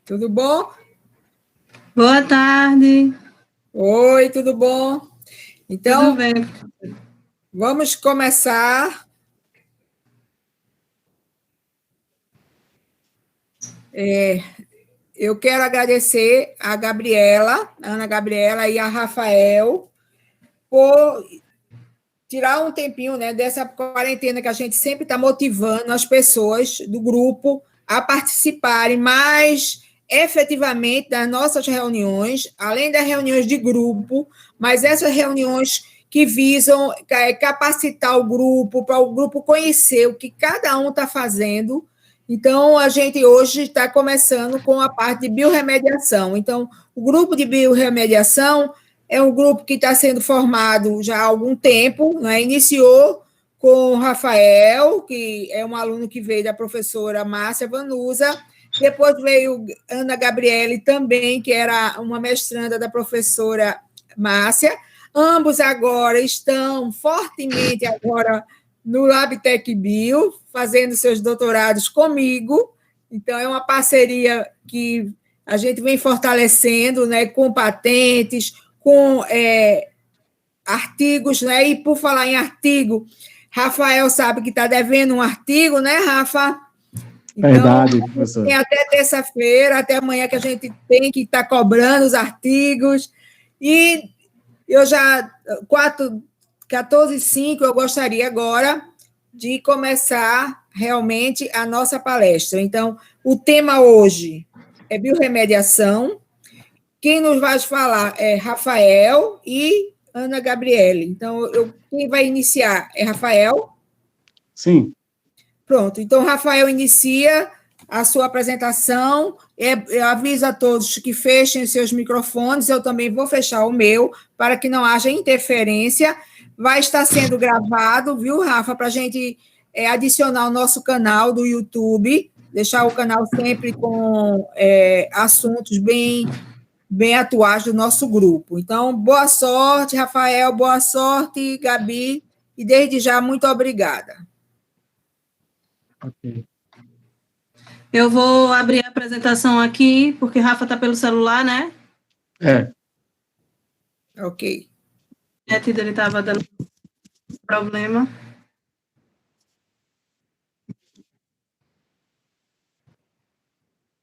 Tudo bom? Boa tarde. Oi, tudo bom? Então, Tudo bem. vamos começar. Eu quero agradecer a Gabriela, a Ana Gabriela e a Rafael por tirar um tempinho, né, dessa quarentena que a gente sempre está motivando as pessoas do grupo a participarem mais efetivamente das nossas reuniões, além das reuniões de grupo, mas essas reuniões que visam capacitar o grupo, para o grupo conhecer o que cada um está fazendo. Então, a gente hoje está começando com a parte de biorremediação. Então, o grupo de biorremediação é um grupo que está sendo formado já há algum tempo, né? Iniciou com o Rafael, que é um aluno que veio da professora Márcia Vanusa, depois veio Ana Gabriele também, que era uma mestranda da professora Márcia. Ambos agora estão fortemente agora no Labtec Bio, fazendo seus doutorados comigo. Então, é uma parceria que a gente vem fortalecendo, né, com patentes, com artigos, né? E por falar em artigo, Rafael sabe que está devendo um artigo, né, Rafa? Então, verdade, professor. Tem até terça-feira, até amanhã que a gente tem que estar cobrando os artigos. E eu já, 14h05, eu gostaria agora de começar realmente a nossa palestra. Então, o tema hoje é biorremediação. Quem nos vai falar é Rafael e Ana Gabriele. Então, quem vai iniciar é Rafael? Sim. Pronto. Então, Rafael inicia a sua apresentação. Eu aviso a todos que fechem seus microfones. Eu também vou fechar o meu, para que não haja interferência. Vai estar sendo gravado, viu, Rafa? Para a gente adicionar o nosso canal do YouTube, deixar o canal sempre com assuntos bem atuais do nosso grupo. Então, boa sorte, Rafael, boa sorte, Gabi, e desde já, muito obrigada. Ok. Eu vou abrir a apresentação aqui, porque Rafa está pelo celular, né? É. Ok. A net dele estava dando problema.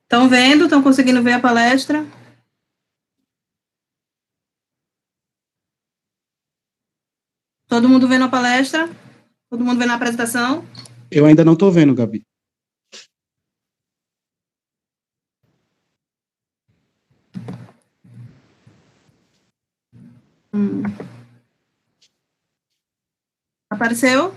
Estão vendo? Estão conseguindo ver a palestra? Todo mundo vendo a palestra? Todo mundo vendo a apresentação? Eu ainda não estou vendo, Gabi. Apareceu?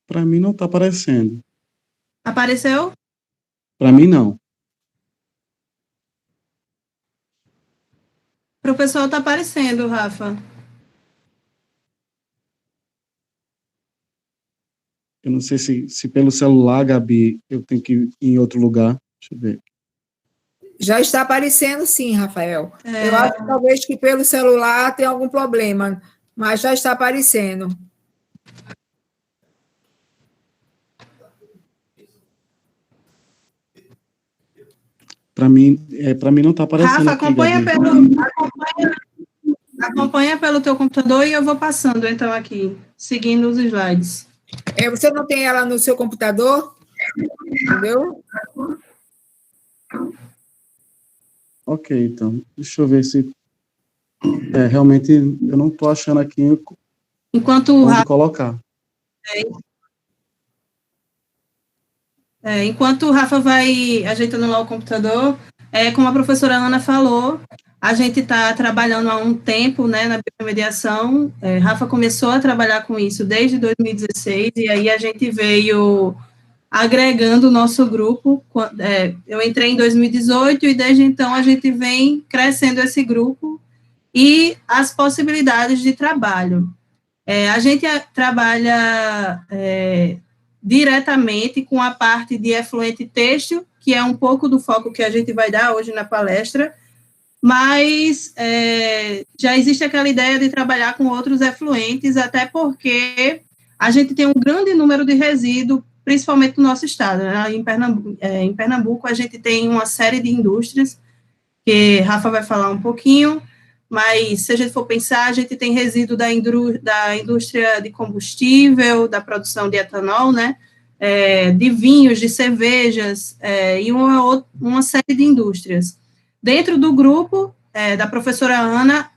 Para mim não está aparecendo. Apareceu? Para mim não. Para o pessoal está aparecendo, Rafa. Eu não sei se pelo celular, Gabi, eu tenho que ir em outro lugar. Deixa eu ver. Já está aparecendo, sim, Rafael. Eu acho que talvez que pelo celular tenha algum problema, mas já está aparecendo. Para mim não está aparecendo. Rafa, acompanha pelo teu computador e eu vou passando, então, aqui, seguindo os slides. Você não tem ela no seu computador? Entendeu? Ok, então. Deixa eu ver se... realmente, eu não estou achando aqui onde colocar. Enquanto o Rafa vai ajeitando lá o computador, como a professora Ana falou, a gente está trabalhando há um tempo, né, na biomediação. Rafa começou a trabalhar com isso desde 2016, e aí a gente veio agregando o nosso grupo. Eu entrei em 2018, e desde então a gente vem crescendo esse grupo e as possibilidades de trabalho. A gente trabalha diretamente com a parte de efluente têxtil, que é um pouco do foco que a gente vai dar hoje na palestra, mas já existe aquela ideia de trabalhar com outros efluentes, até porque a gente tem um grande número de resíduos, principalmente no nosso estado, né? Em Pernambuco, a gente tem uma série de indústrias, que Rafa vai falar um pouquinho, mas se a gente for pensar, a gente tem resíduo da indústria de combustível, da produção de etanol, né? De vinhos, de cervejas, e uma série de indústrias. Dentro do grupo da professora Ana,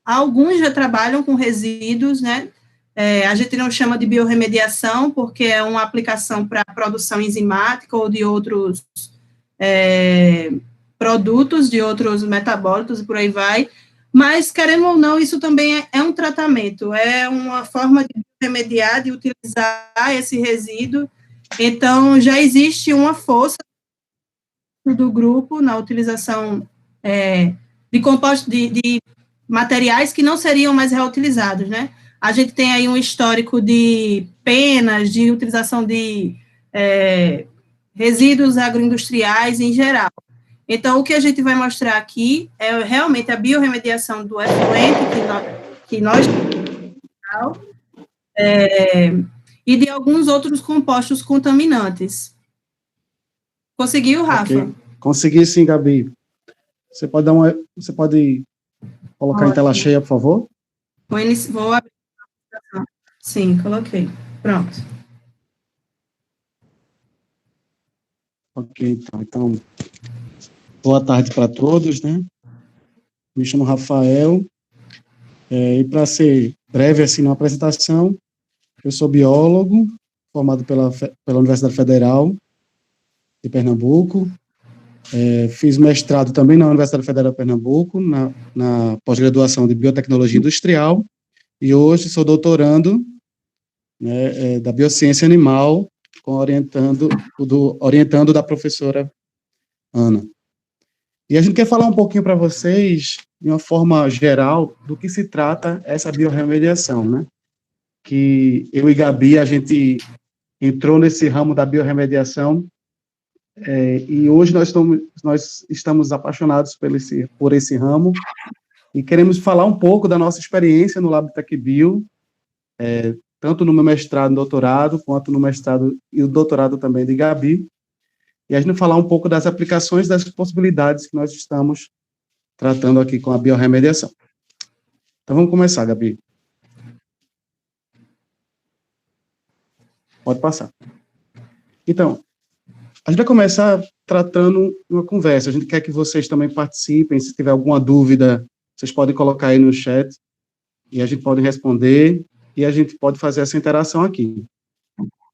alguns já trabalham com resíduos, né? A gente não chama de biorremediação, porque é uma aplicação para produção enzimática ou de outros produtos, de outros metabólitos e por aí vai, mas, querendo ou não, isso também é um tratamento, é uma forma de remediar, de utilizar esse resíduo. Então, já existe uma força do grupo na utilização de compostos, de materiais que não seriam mais reutilizados, né? A gente tem aí um histórico de penas, de utilização de resíduos agroindustriais em geral. Então, o que a gente vai mostrar aqui é realmente a biorremediação do efluente que nós e de alguns outros compostos contaminantes. Conseguiu, Rafa? Okay. Consegui sim, Gabi. Você pode colocar em tela cheia, por favor? Vou abrir. Sim, coloquei. Pronto. Ok, então, boa tarde para todos, né? Me chamo Rafael, e para ser breve assim na apresentação, eu sou biólogo, formado pela Universidade Federal de Pernambuco, fiz mestrado também na Universidade Federal de Pernambuco, na pós-graduação de Biotecnologia Industrial, e hoje sou doutorando, né, da Biociência Animal, orientando da professora Ana. E a gente quer falar um pouquinho para vocês, de uma forma geral, do que se trata essa biorremediação, né? Que eu e Gabi, a gente entrou nesse ramo da biorremediação, e hoje nós estamos apaixonados por esse ramo, e queremos falar um pouco da nossa experiência no LabTech Bio, tanto no meu mestrado e doutorado, quanto no mestrado e o doutorado também de Gabi, e a gente falar um pouco das aplicações, das possibilidades que nós estamos tratando aqui com a biorremediação. Então, vamos começar, Gabi. Pode passar. Então, a gente vai começar tratando uma conversa. A gente quer que vocês também participem. Se tiver alguma dúvida, vocês podem colocar aí no chat, e a gente pode responder, e a gente pode fazer essa interação aqui.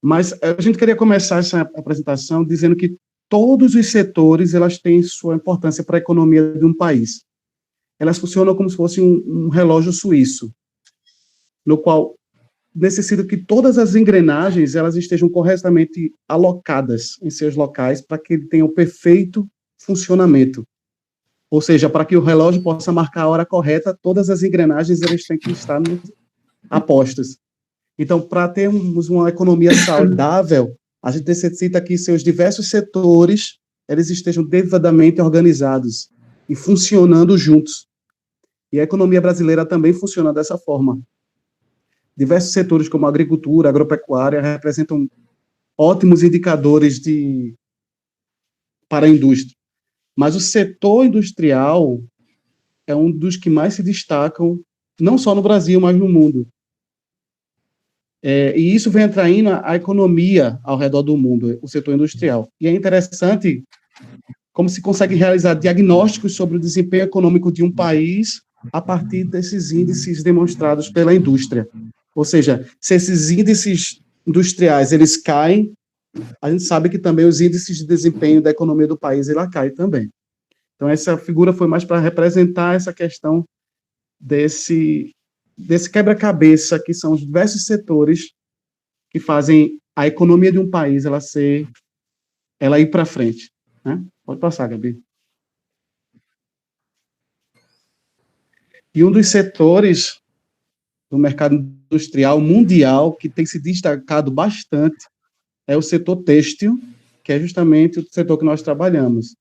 Mas a gente queria começar essa apresentação dizendo que todos os setores, elas têm sua importância para a economia de um país. Elas funcionam como se fosse um relógio suíço, no qual necessita que todas as engrenagens elas estejam corretamente alocadas em seus locais para que ele tenha o perfeito funcionamento. Ou seja, para que o relógio possa marcar a hora correta, todas as engrenagens elas têm que estar apostas. Então, para termos uma economia saudável, a gente necessita que seus diversos setores eles estejam devidamente organizados e funcionando juntos. E a economia brasileira também funciona dessa forma. Diversos setores, como a agricultura, a agropecuária, representam ótimos indicadores para a indústria. Mas o setor industrial é um dos que mais se destacam, não só no Brasil, mas no mundo. E isso vem atraindo a economia ao redor do mundo, o setor industrial. E é interessante como se consegue realizar diagnósticos sobre o desempenho econômico de um país a partir desses índices demonstrados pela indústria. Ou seja, se esses índices industriais eles caem, a gente sabe que também os índices de desempenho da economia do país ela cai também. Então, essa figura foi mais para representar essa questão desse quebra-cabeça, que são os diversos setores que fazem a economia de um país ela ir para frente. Né? Pode passar, Gabi. E um dos setores do mercado industrial mundial que tem se destacado bastante é o setor têxtil, que é justamente o setor que nós trabalhamos.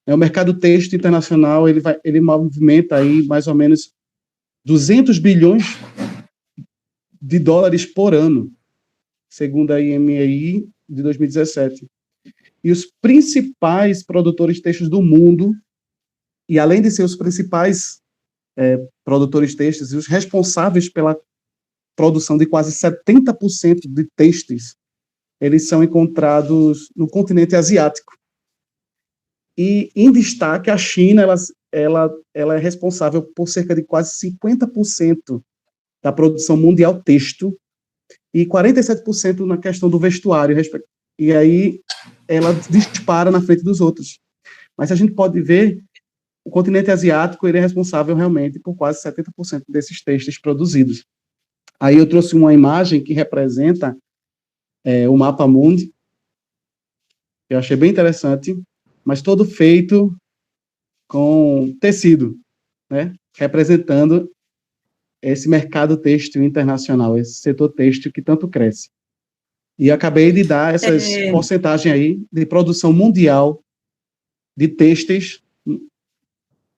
O mercado têxtil internacional, ele movimenta aí mais ou menos 200 bilhões de dólares por ano, segundo a IMEI de 2017. E os principais produtores têxteis do mundo, e além de ser os principais produtores têxteis, e os responsáveis pela produção de quase 70% de têxteis, eles são encontrados no continente asiático. E, em destaque, a China, ela é responsável por cerca de quase 50% da produção mundial têxtil e 47% na questão do vestuário. E aí, ela dispara na frente dos outros. Mas a gente pode ver, o continente asiático, ele é responsável realmente por quase 70% desses têxteis produzidos. Aí eu trouxe uma imagem que representa o mapa mundi. Eu achei bem interessante, mas todo feito com tecido, né? Representando esse mercado têxtil internacional, esse setor têxtil que tanto cresce. E acabei de dar essas porcentagens aí de produção mundial de têxteis.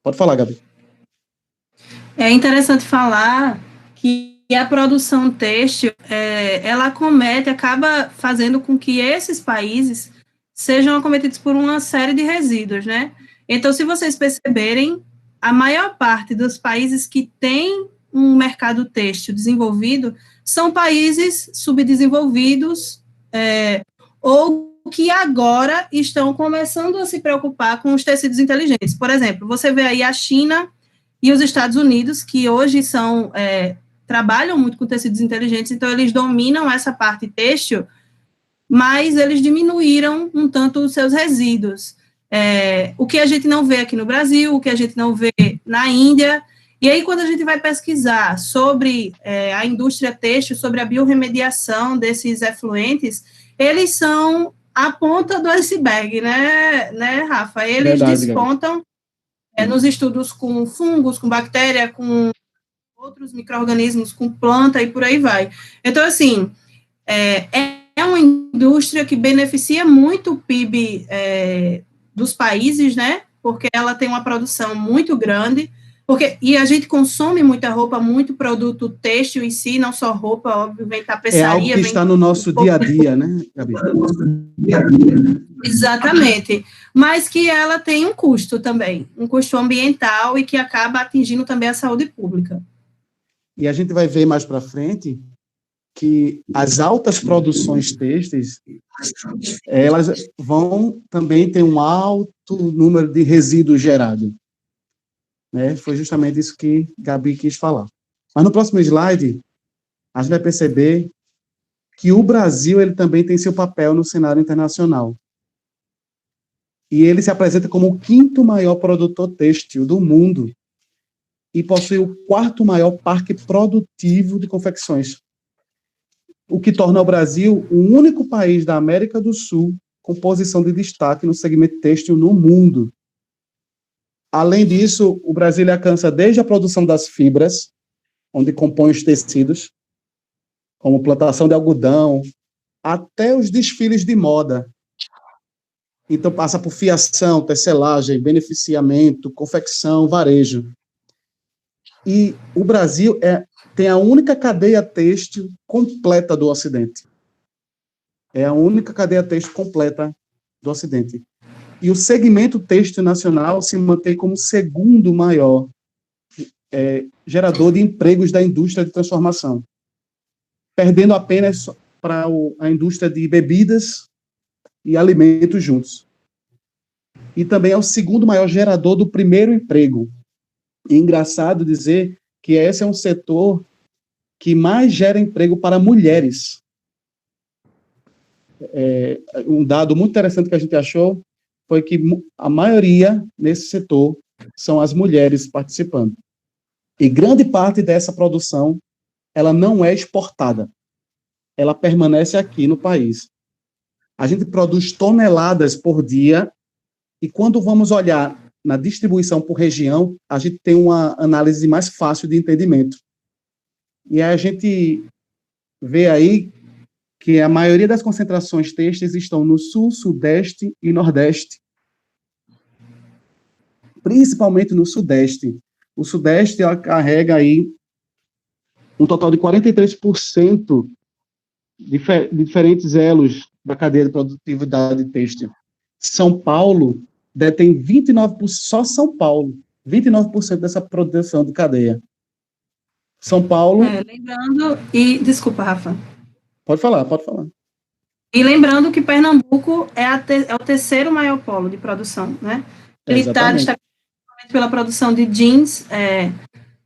Pode falar, Gabi. É interessante falar que a produção têxtil, ela acaba fazendo com que esses países sejam acometidos por uma série de resíduos, né? Então, se vocês perceberem, a maior parte dos países que têm um mercado têxtil desenvolvido são países subdesenvolvidos ou que agora estão começando a se preocupar com os tecidos inteligentes. Por exemplo, você vê aí a China e os Estados Unidos, que hoje trabalham muito com tecidos inteligentes, então eles dominam essa parte têxtil, mas eles diminuíram um tanto os seus resíduos. O que a gente não vê aqui no Brasil, o que a gente não vê na Índia. E aí, quando a gente vai pesquisar sobre a indústria têxtil, sobre a biorremediação desses efluentes, eles são a ponta do iceberg, né, Rafa? Eles despontam nos estudos com fungos, com bactéria, com outros micro-organismos, com planta e por aí vai. Então, assim, é uma indústria que beneficia muito o PIB dos países, né? Porque ela tem uma produção muito grande, e a gente consome muita roupa, muito produto têxtil em si, não só roupa, óbvio, vem tapeçaria. É algo que está no nosso dia a dia, né, Gabi? Exatamente. Mas que ela tem um custo também, um custo ambiental e que acaba atingindo também a saúde pública. E a gente vai ver mais para frente que as altas produções têxteis, elas vão também ter um alto número de resíduos gerados. Né? Foi justamente isso que Gabi quis falar. Mas no próximo slide, a gente vai perceber que o Brasil ele também tem seu papel no cenário internacional. E ele se apresenta como o 5º maior produtor têxtil do mundo e possui o 4º maior parque produtivo de confecções, o que torna o Brasil o único país da América do Sul com posição de destaque no segmento têxtil no mundo. Além disso, o Brasil alcança desde a produção das fibras, onde compõe os tecidos, como plantação de algodão, até os desfiles de moda. Então, passa por fiação, tecelagem, beneficiamento, confecção, varejo. E o Brasil tem a única cadeia têxtil completa do Ocidente. É a única cadeia têxtil completa do Ocidente. E o segmento têxtil nacional se mantém como o 2º maior gerador de empregos da indústria de transformação, perdendo apenas para a indústria de bebidas e alimentos juntos. E também é o 2º maior gerador do primeiro emprego. E é engraçado dizer que esse é um setor que mais gera emprego para mulheres. Um dado muito interessante que a gente achou foi que a maioria nesse setor são as mulheres participando. E grande parte dessa produção, ela não é exportada. Ela permanece aqui no país. A gente produz toneladas por dia e quando vamos olhar na distribuição por região, a gente tem uma análise mais fácil de entendimento. E aí a gente vê aí que a maioria das concentrações têxteis estão no Sul, Sudeste e Nordeste. principalmente no Sudeste. O Sudeste ela carrega aí um total de 43% de diferentes elos da cadeia de produtividade têxtil. São Paulo detém 29%, só São Paulo, 29% dessa produção de cadeia. São Paulo... Lembrando, desculpa, Rafa. Pode falar, pode falar. E lembrando que Pernambuco é o terceiro maior polo de produção, né? Ele está destacado pela produção de jeans,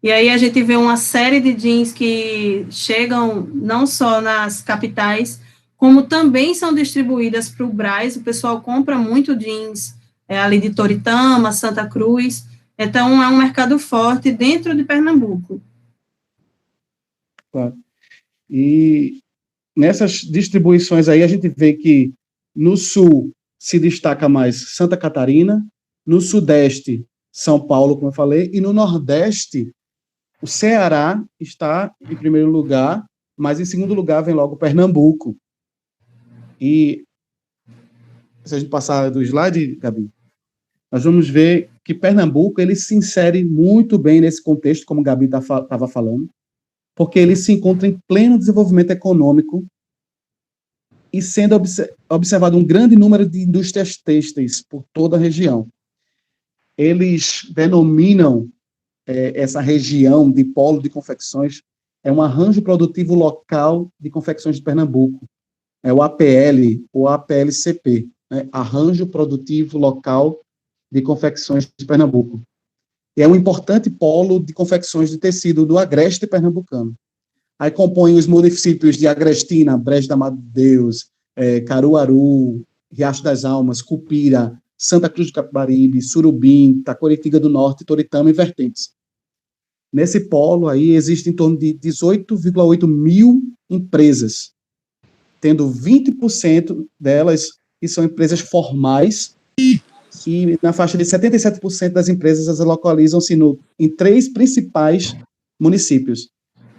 e aí a gente vê uma série de jeans que chegam não só nas capitais, como também são distribuídas para o Brás. O pessoal compra muito jeans ali de Toritama, Santa Cruz, então é um mercado forte dentro de Pernambuco. Claro. E nessas distribuições aí a gente vê que no Sul se destaca mais Santa Catarina, no Sudeste São Paulo, como eu falei, e no Nordeste o Ceará está em primeiro lugar, mas em segundo lugar vem logo Pernambuco. E se a gente passar do slide, Gabi, nós vamos ver que Pernambuco ele se insere muito bem nesse contexto, como a Gabi estava falando, porque ele se encontra em pleno desenvolvimento econômico e sendo observado um grande número de indústrias têxteis por toda a região. Eles denominam essa região de polo de confecções um arranjo produtivo local de confecções de Pernambuco. É o APL, ou APLCP, né? Arranjo Produtivo Local de Confecções de Pernambuco. E é um importante polo de confecções de tecido do agreste pernambucano. Aí compõem os municípios de Agrestina, Brejo da Madre de Deus, Caruaru, Riacho das Almas, Cupira, Santa Cruz do Capibaribe, Surubim, Taquaritinga do Norte, Toritama e Vertentes. Nesse polo aí existem em torno de 18,8 mil empresas, tendo 20% delas que são empresas formais, e na faixa de 77% das empresas localizam-se em 3 principais municípios,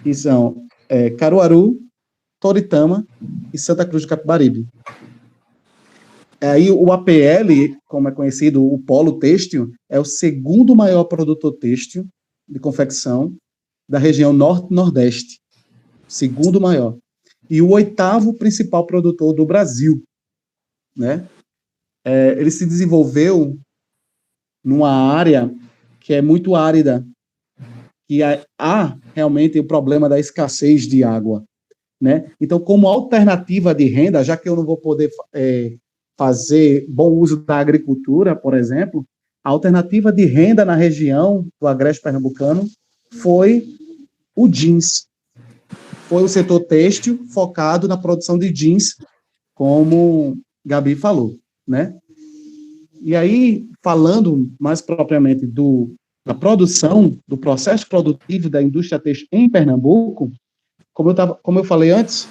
que são Caruaru, Toritama e Santa Cruz do Capibaribe. Aí o APL, como é conhecido, o polo têxtil, é o segundo maior produtor têxtil de confecção da região norte-nordeste, segundo maior, e o 8º principal produtor do Brasil, né? Ele se desenvolveu numa área que é muito árida, que há realmente o problema da escassez de água, né? Então, como alternativa de renda, já que eu não vou poder fazer bom uso da agricultura, por exemplo, a alternativa de renda na região do agreste pernambucano foi o jeans. Foi o setor têxtil focado na produção de jeans, como Gabi falou, né? E aí, falando mais propriamente da produção, do processo produtivo da indústria têxtil em Pernambuco, como eu falei antes,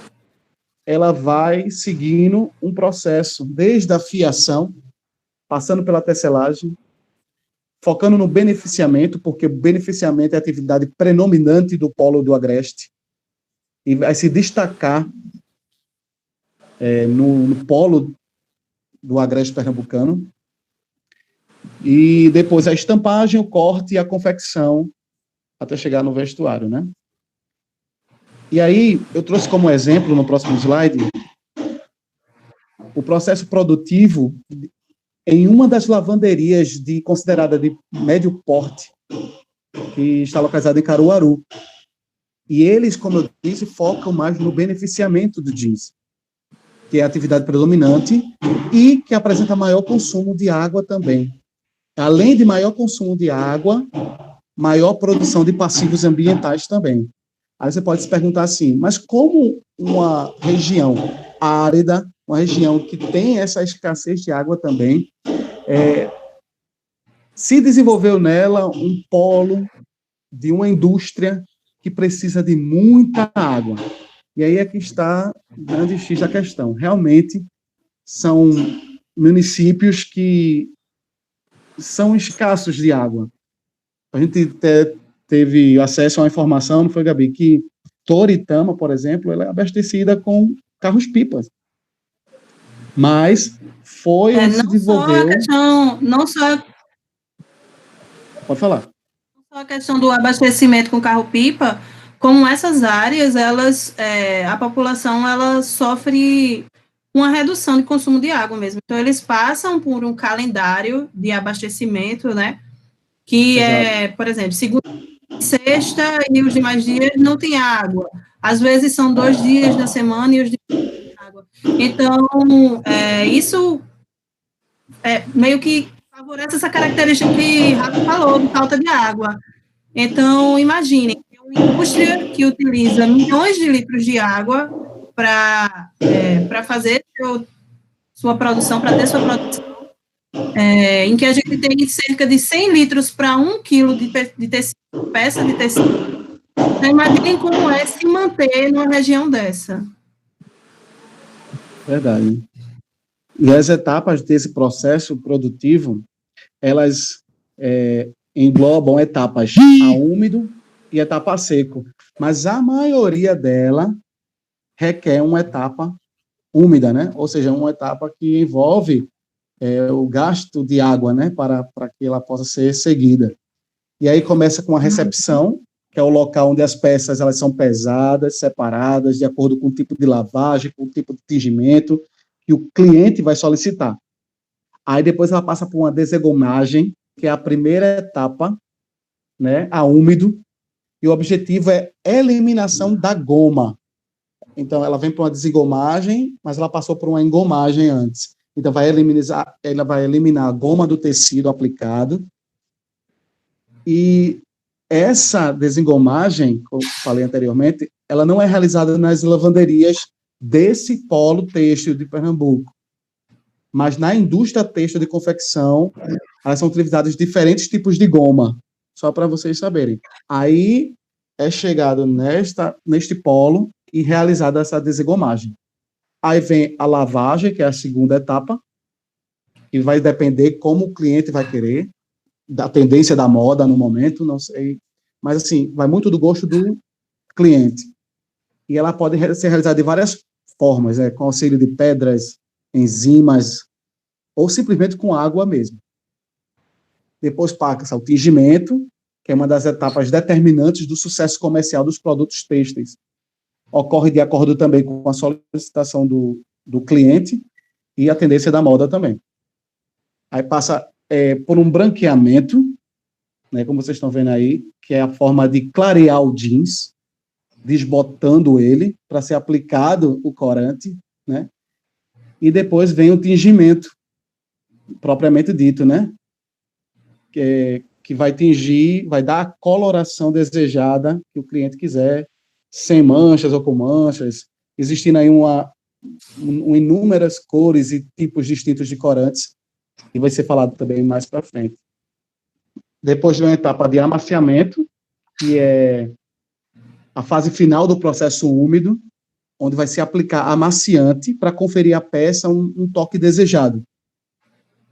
ela vai seguindo um processo desde a fiação, passando pela tecelagem, focando no beneficiamento, porque o beneficiamento é a atividade predominante do polo do agreste, e vai se destacar no polo do agreste pernambucano, e depois a estampagem, o corte e a confecção, até chegar no vestuário, né? E aí, eu trouxe como exemplo, no próximo slide, o processo produtivo em uma das lavanderias considerada de médio porte, que está localizada em Caruaru. E eles, como eu disse, focam mais no beneficiamento do jeans, que é a atividade predominante e que apresenta maior consumo de água também. Além de maior consumo de água, maior produção de passivos ambientais também. Aí você pode se perguntar assim, mas como uma região árida, uma região que tem essa escassez de água também, se desenvolveu nela um polo de uma indústria que precisa de muita água? E aí é que está o grande X da questão. Realmente, são municípios que são escassos de água. A gente teve acesso a uma informação, não foi, Gabi, que Toritama, por exemplo, ela é abastecida com carros-pipas. Mas foi onde se desenvolveu... Pode falar. Só a questão do abastecimento com carro-pipa, como essas áreas, a população, ela sofre uma redução de consumo de água mesmo. Então, eles passam por um calendário de abastecimento, né? Que Exato. por exemplo, segunda, sexta e os demais dias não tem água. Às vezes são 2 dias da semana e os dias não tem água. Então, isso meio que favorece essa característica que Rafa falou, de falta de água. Então, imaginem, uma indústria que utiliza milhões de litros de água para fazer sua produção, para ter sua produção, em que a gente tem cerca de 100 litros para 1 quilo de tecido, peça de tecido. Então, imaginem como é se manter numa região dessa. Verdade. E as etapas desse processo produtivo, elas englobam etapas a úmido e etapa a seco, mas a maioria dela requer uma etapa úmida, né? Ou seja, uma etapa que envolve o gasto de água, né? Para que ela possa ser seguida. E aí começa com a recepção, que é o local onde as peças elas são pesadas, separadas, de acordo com o tipo de lavagem, com o tipo de tingimento que o cliente vai solicitar. Aí depois ela passa por uma desegomagem, que é a primeira etapa, né, a úmido, e o objetivo é eliminação da goma. Então, ela vem para uma desengomagem, mas ela passou por uma engomagem antes. Então, ela vai eliminar a goma do tecido aplicado, e essa desengomagem, como eu falei anteriormente, ela não é realizada nas lavanderias desse polo têxtil de Pernambuco, mas na indústria têxtil de confecção, elas são utilizadas diferentes tipos de goma, só para vocês saberem. Aí é chegado neste polo e realizada essa desengomagem. Aí vem a lavagem, que é a segunda etapa, que vai depender como o cliente vai querer, da tendência da moda no momento, não sei, mas assim, vai muito do gosto do cliente. E ela pode ser realizada de várias formas, com auxílio de pedras, enzimas, ou simplesmente com água mesmo. Depois passa o tingimento, que é uma das etapas determinantes do sucesso comercial dos produtos têxteis. Ocorre de acordo também com a solicitação do cliente e a tendência da moda também. Aí passa por um branqueamento, né, como vocês estão vendo aí, que é a forma de clarear o jeans, desbotando ele para ser aplicado o corante, né? E depois vem o tingimento, propriamente dito, né? Que vai tingir, vai dar a coloração desejada que o cliente quiser, sem manchas ou com manchas, existindo aí inúmeras cores e tipos distintos de corantes, e vai ser falado também mais para frente. Depois de uma etapa de amaciamento, que é a fase final do processo úmido, onde vai se aplicar amaciante para conferir à peça um toque desejado,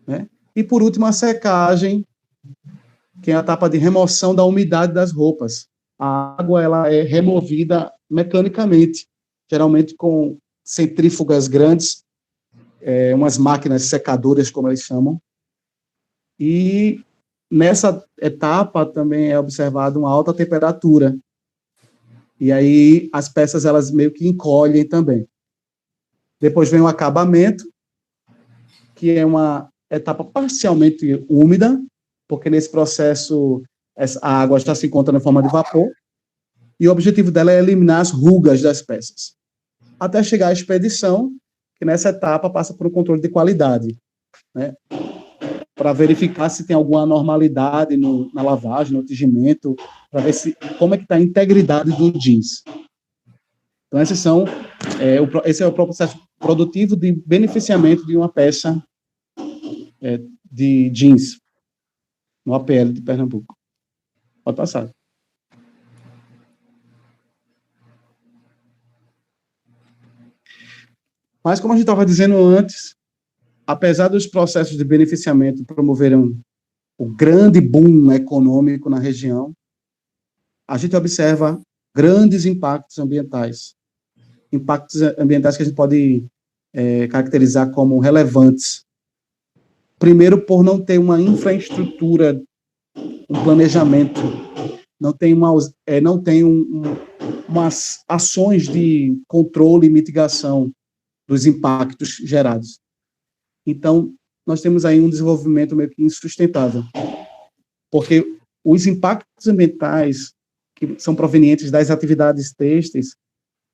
né? E, por último, a secagem, que é a etapa de remoção da umidade das roupas. A água ela é removida mecanicamente, geralmente com centrífugas grandes, umas máquinas secadoras, como eles chamam. E nessa etapa também é observada uma alta temperatura. E aí as peças elas meio que encolhem também. Depois vem o acabamento, que é uma etapa parcialmente úmida, porque nesse processo a água já se encontra na forma de vapor, e o objetivo dela é eliminar as rugas das peças. Até chegar à expedição, que nessa etapa passa por um controle de qualidade, né? Para verificar se tem alguma anormalidade na lavagem, no tingimento, para ver como é que está a integridade do jeans. Então, esse é o processo produtivo de beneficiamento de uma peça de jeans, no APL de Pernambuco. Pode passar. Mas, como a gente estava dizendo antes, apesar dos processos de beneficiamento promoverem o grande boom econômico na região, a gente observa grandes impactos ambientais. Impactos ambientais que a gente pode caracterizar como relevantes. Primeiro, por não ter uma infraestrutura um planejamento, não tem umas ações de controle e mitigação dos impactos gerados. Então, nós temos aí um desenvolvimento meio que insustentável, porque os impactos ambientais que são provenientes das atividades têxteis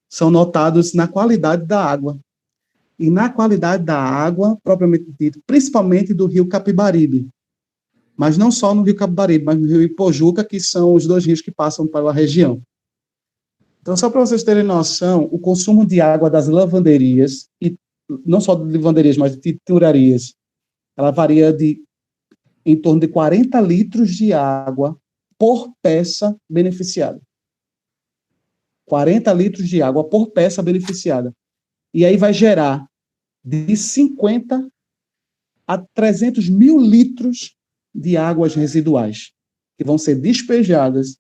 são notados na qualidade da água. E na qualidade da água, propriamente dito, principalmente do rio Capibaribe. Mas não só no rio Capibaribe, mas no rio Ipojuca, que são os 2 rios que passam pela região. Então, só para vocês terem noção, o consumo de água das lavanderias, e não só de lavanderias, mas de tinturarias, ela varia em torno de 40 litros de água por peça beneficiada. 40 litros de água por peça beneficiada. E aí vai gerar de 50 a 300 mil litros de águas residuais, que vão ser despejadas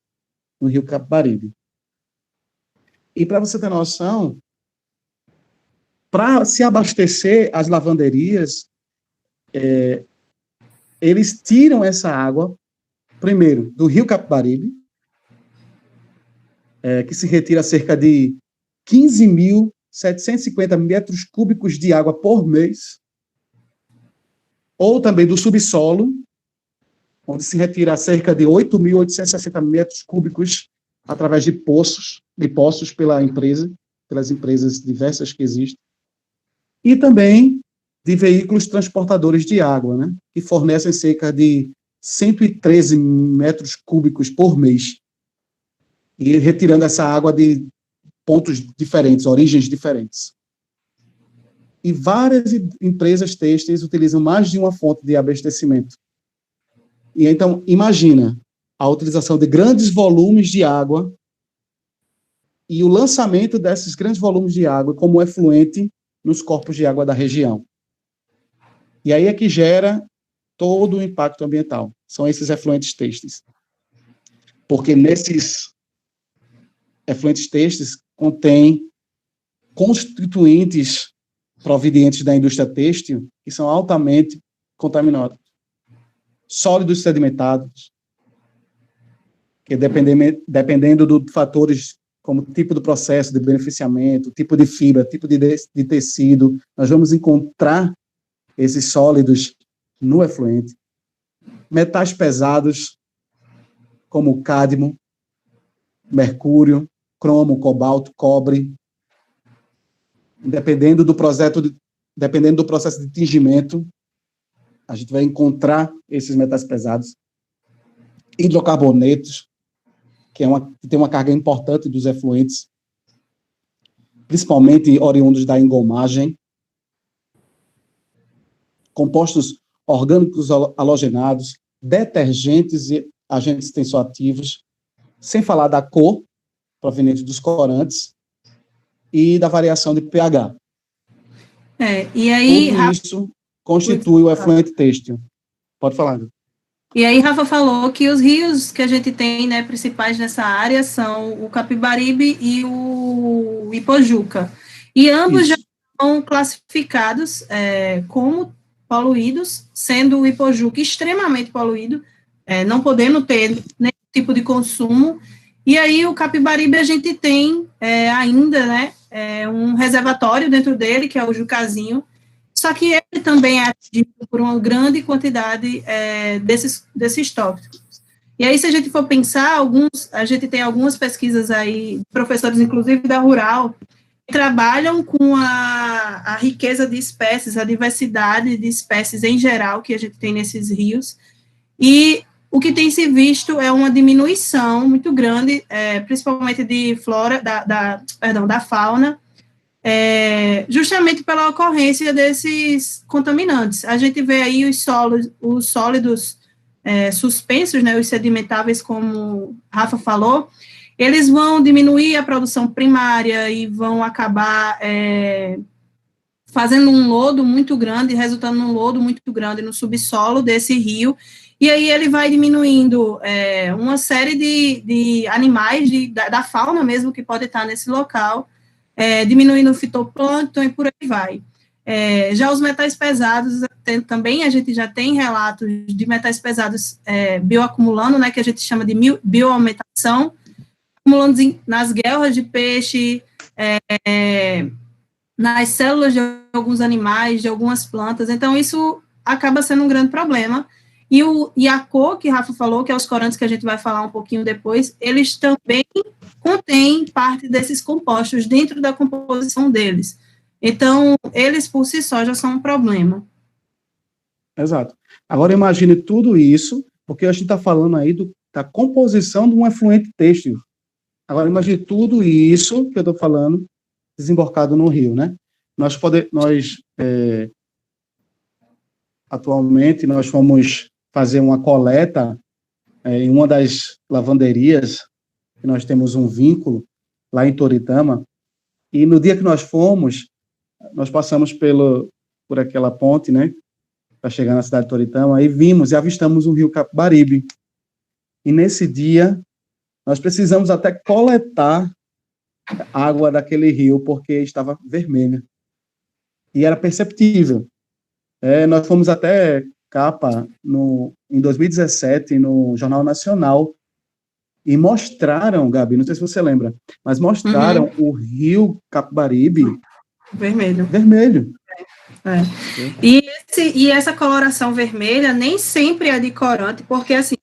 no rio Capibaribe. E para você ter noção, para se abastecer as lavanderias, eles tiram essa água, primeiro, do rio Capibaribe, que se retira cerca de 15.750 metros cúbicos de água por mês, ou também do subsolo, onde se retira cerca de 8.860 metros cúbicos através de poços pelas empresas diversas que existem, e também de veículos transportadores de água, né, que fornecem cerca de 113 metros cúbicos por mês, e retirando essa água de pontos diferentes, origens diferentes. E várias empresas têxteis utilizam mais de uma fonte de abastecimento. E então, imagina a utilização de grandes volumes de água e o lançamento desses grandes volumes de água como efluente nos corpos de água da região. E aí é que gera todo o impacto ambiental. São esses efluentes têxteis. Porque nesses efluentes têxteis contém constituintes provenientes da indústria têxtil que são altamente contaminados. Sólidos sedimentados, que dependendo de fatores como tipo do processo de beneficiamento, tipo de fibra, tipo de tecido, nós vamos encontrar esses sólidos no efluente. Metais pesados, como cádmio, mercúrio, cromo, cobalto, cobre, dependendo do processo de tingimento, a gente vai encontrar esses metais pesados. Hidrocarbonetos, que tem uma carga importante dos efluentes, principalmente oriundos da engomagem. Compostos orgânicos halogenados, detergentes e agentes tensoativos, sem falar da cor, proveniente dos corantes, e da variação de pH. E aí... Tudo isso constitui o efluente têxtil. Pode falar. E aí, Rafa falou que os rios que a gente tem, né, principais nessa área são o Capibaribe e o Ipojuca. E ambos já são classificados como poluídos, sendo o Ipojuca extremamente poluído, não podendo ter nenhum tipo de consumo. E aí, o Capibaribe, a gente tem ainda, né, um reservatório dentro dele, que é o Jucazinho, só que ele também é atingido por uma grande quantidade desses tóxicos. E aí, se a gente for pensar, a gente tem algumas pesquisas aí, professores, inclusive da Rural, que trabalham com a riqueza de espécies, a diversidade de espécies em geral que a gente tem nesses rios, e o que tem se visto é uma diminuição muito grande, principalmente de flora, da fauna, justamente pela ocorrência desses contaminantes. A gente vê aí os sólidos suspensos, né, os sedimentáveis, como Rafa falou, eles vão diminuir a produção primária e vão acabar fazendo um lodo muito grande, resultando num lodo muito grande no subsolo desse rio, e aí ele vai diminuindo uma série de animais, da fauna mesmo, que pode estar nesse local, diminuindo o fitoplâncton e por aí vai. Já os metais pesados, também a gente já tem relatos de metais pesados bioacumulando, né, que a gente chama de bioaumentação, acumulando nas guelras de peixe, nas células de alguns animais, de algumas plantas. Então, isso acaba sendo um grande problema. E a cor que Rafa falou, que é os corantes que a gente vai falar um pouquinho depois, eles também contêm parte desses compostos dentro da composição deles. Então, eles por si só já são um problema. Exato. Agora, imagine tudo isso, porque a gente está falando aí da composição de um efluente têxtil. Agora, imagine tudo isso que eu estou falando desembarcado no rio, né? Atualmente, nós fomos fazer uma coleta em uma das lavanderias, que nós temos um vínculo lá em Toritama, e no dia que nós fomos, nós passamos por aquela ponte, né, para chegar na cidade de Toritama, e vimos e avistamos o rio Capibaribe. E nesse dia, nós precisamos até coletar água daquele rio, porque estava vermelha. E era perceptível. Nós fomos até capa em 2017, no Jornal Nacional, e mostraram, Gabi, não sei se você lembra, mas mostraram o rio Capibaribe vermelho. E essa coloração vermelha nem sempre é de corante, porque assim,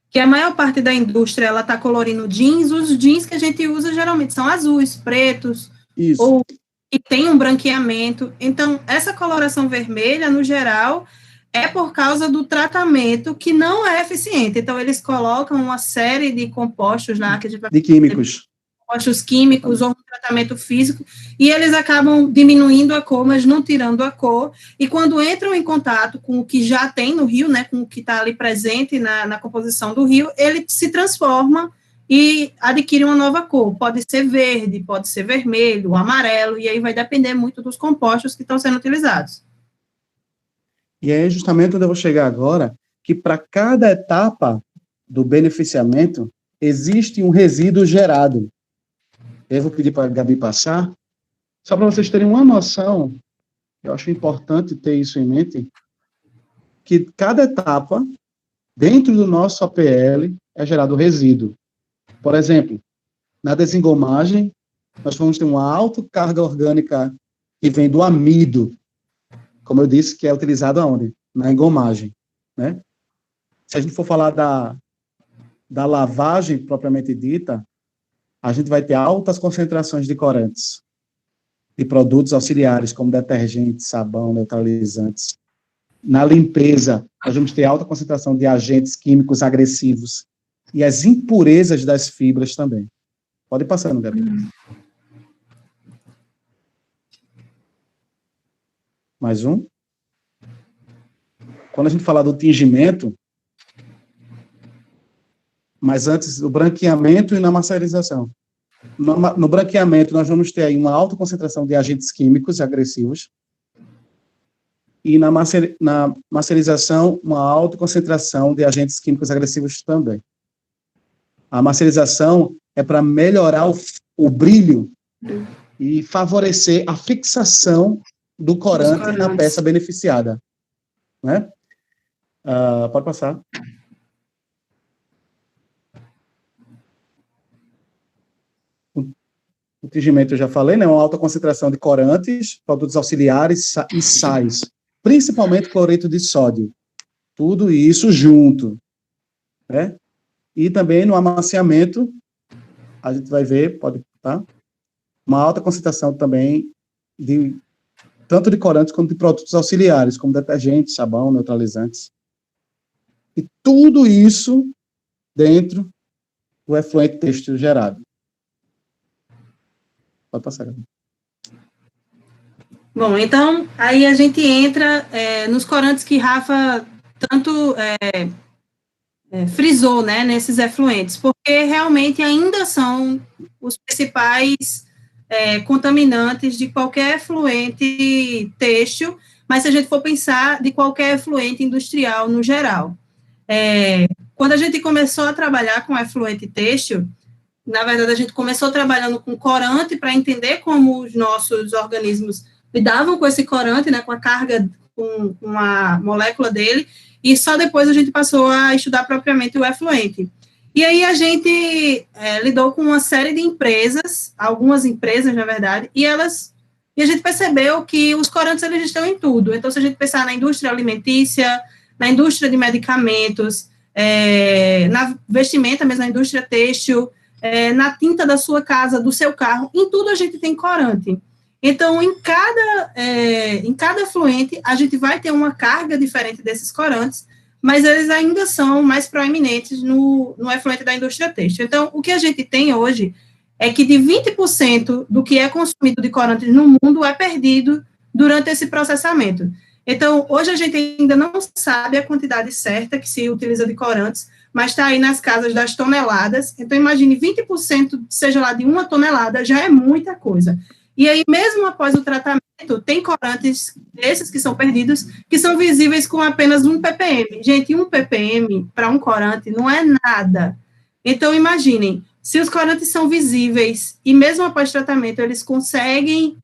que a maior parte da indústria ela está colorindo jeans, os jeans que a gente usa geralmente são azuis, pretos, ou que tem um branqueamento. Então, essa coloração vermelha, no geral, é por causa do tratamento que não é eficiente. Então, eles colocam uma série de compostos lá, que a gente vai... de químicos. Compostos químicos ou um tratamento físico, e eles acabam diminuindo a cor, mas não tirando a cor, e quando entram em contato com o que já tem no rio, né, com o que está ali presente na composição do rio, ele se transforma e adquire uma nova cor, pode ser verde, pode ser vermelho, amarelo, e aí vai depender muito dos compostos que estão sendo utilizados. E é justamente onde eu vou chegar agora, que para cada etapa do beneficiamento, existe um resíduo gerado. Eu vou pedir para a Gabi passar, só para vocês terem uma noção, eu acho importante ter isso em mente, que cada etapa, dentro do nosso APL, é gerado resíduo. Por exemplo, na desengomagem, nós vamos ter uma alta carga orgânica que vem do amido, como eu disse, que é utilizado aonde? Na engomagem, né? Se a gente for falar da lavagem propriamente dita, a gente vai ter altas concentrações de corantes, de produtos auxiliares, como detergentes, sabão, neutralizantes. Na limpeza, nós vamos ter alta concentração de agentes químicos agressivos e as impurezas das fibras também. Pode ir passando, Gabriel. Mais um. Quando a gente falar do tingimento, mas antes do branqueamento e na macerização. No branqueamento, nós vamos ter aí uma alta concentração de agentes químicos agressivos, e na macerização, uma alta concentração de agentes químicos agressivos também. A macerização é para melhorar o brilho e favorecer a fixação do corante na peça beneficiada. Né? Pode passar. O tingimento eu já falei, né? Uma alta concentração de corantes, produtos auxiliares e sais, principalmente cloreto de sódio. Tudo isso junto. Né? E também no amaciamento, a gente vai ver, pode botar, uma alta concentração também tanto de corantes quanto de produtos auxiliares, como detergentes, sabão, neutralizantes. E tudo isso dentro do efluente têxtil gerado. Pode passar, Gabi. Bom, então, aí a gente entra nos corantes que Rafa tanto frisou, né, nesses efluentes, porque realmente ainda são os principais contaminantes de qualquer efluente têxtil, mas se a gente for pensar de qualquer efluente industrial no geral. Quando a gente começou a trabalhar com efluente têxtil, na verdade, a gente começou trabalhando com corante para entender como os nossos organismos lidavam com esse corante, né, com a carga, com a molécula dele, e só depois a gente passou a estudar propriamente o efluente. E aí a gente lidou com uma série de empresas, algumas empresas, na verdade, e a gente percebeu que os corantes, eles estão em tudo. Então, se a gente pensar na indústria alimentícia, na indústria de medicamentos, na vestimenta mesmo, na indústria têxtil, na tinta da sua casa, do seu carro, em tudo a gente tem corante. Então, em cada efluente, a gente vai ter uma carga diferente desses corantes, mas eles ainda são mais proeminentes no efluente da indústria têxtil. Então, o que a gente tem hoje é que de 20% do que é consumido de corantes no mundo é perdido durante esse processamento. Então, hoje a gente ainda não sabe a quantidade certa que se utiliza de corantes, mas está aí nas casas das toneladas. Então, imagine, 20%, seja lá de 1 tonelada, já é muita coisa. E aí, mesmo após o tratamento, tem corantes, esses que são perdidos, que são visíveis com apenas 1 ppm. Gente, 1 ppm para um corante não é nada. Então, imaginem, se os corantes são visíveis e mesmo após tratamento eles conseguem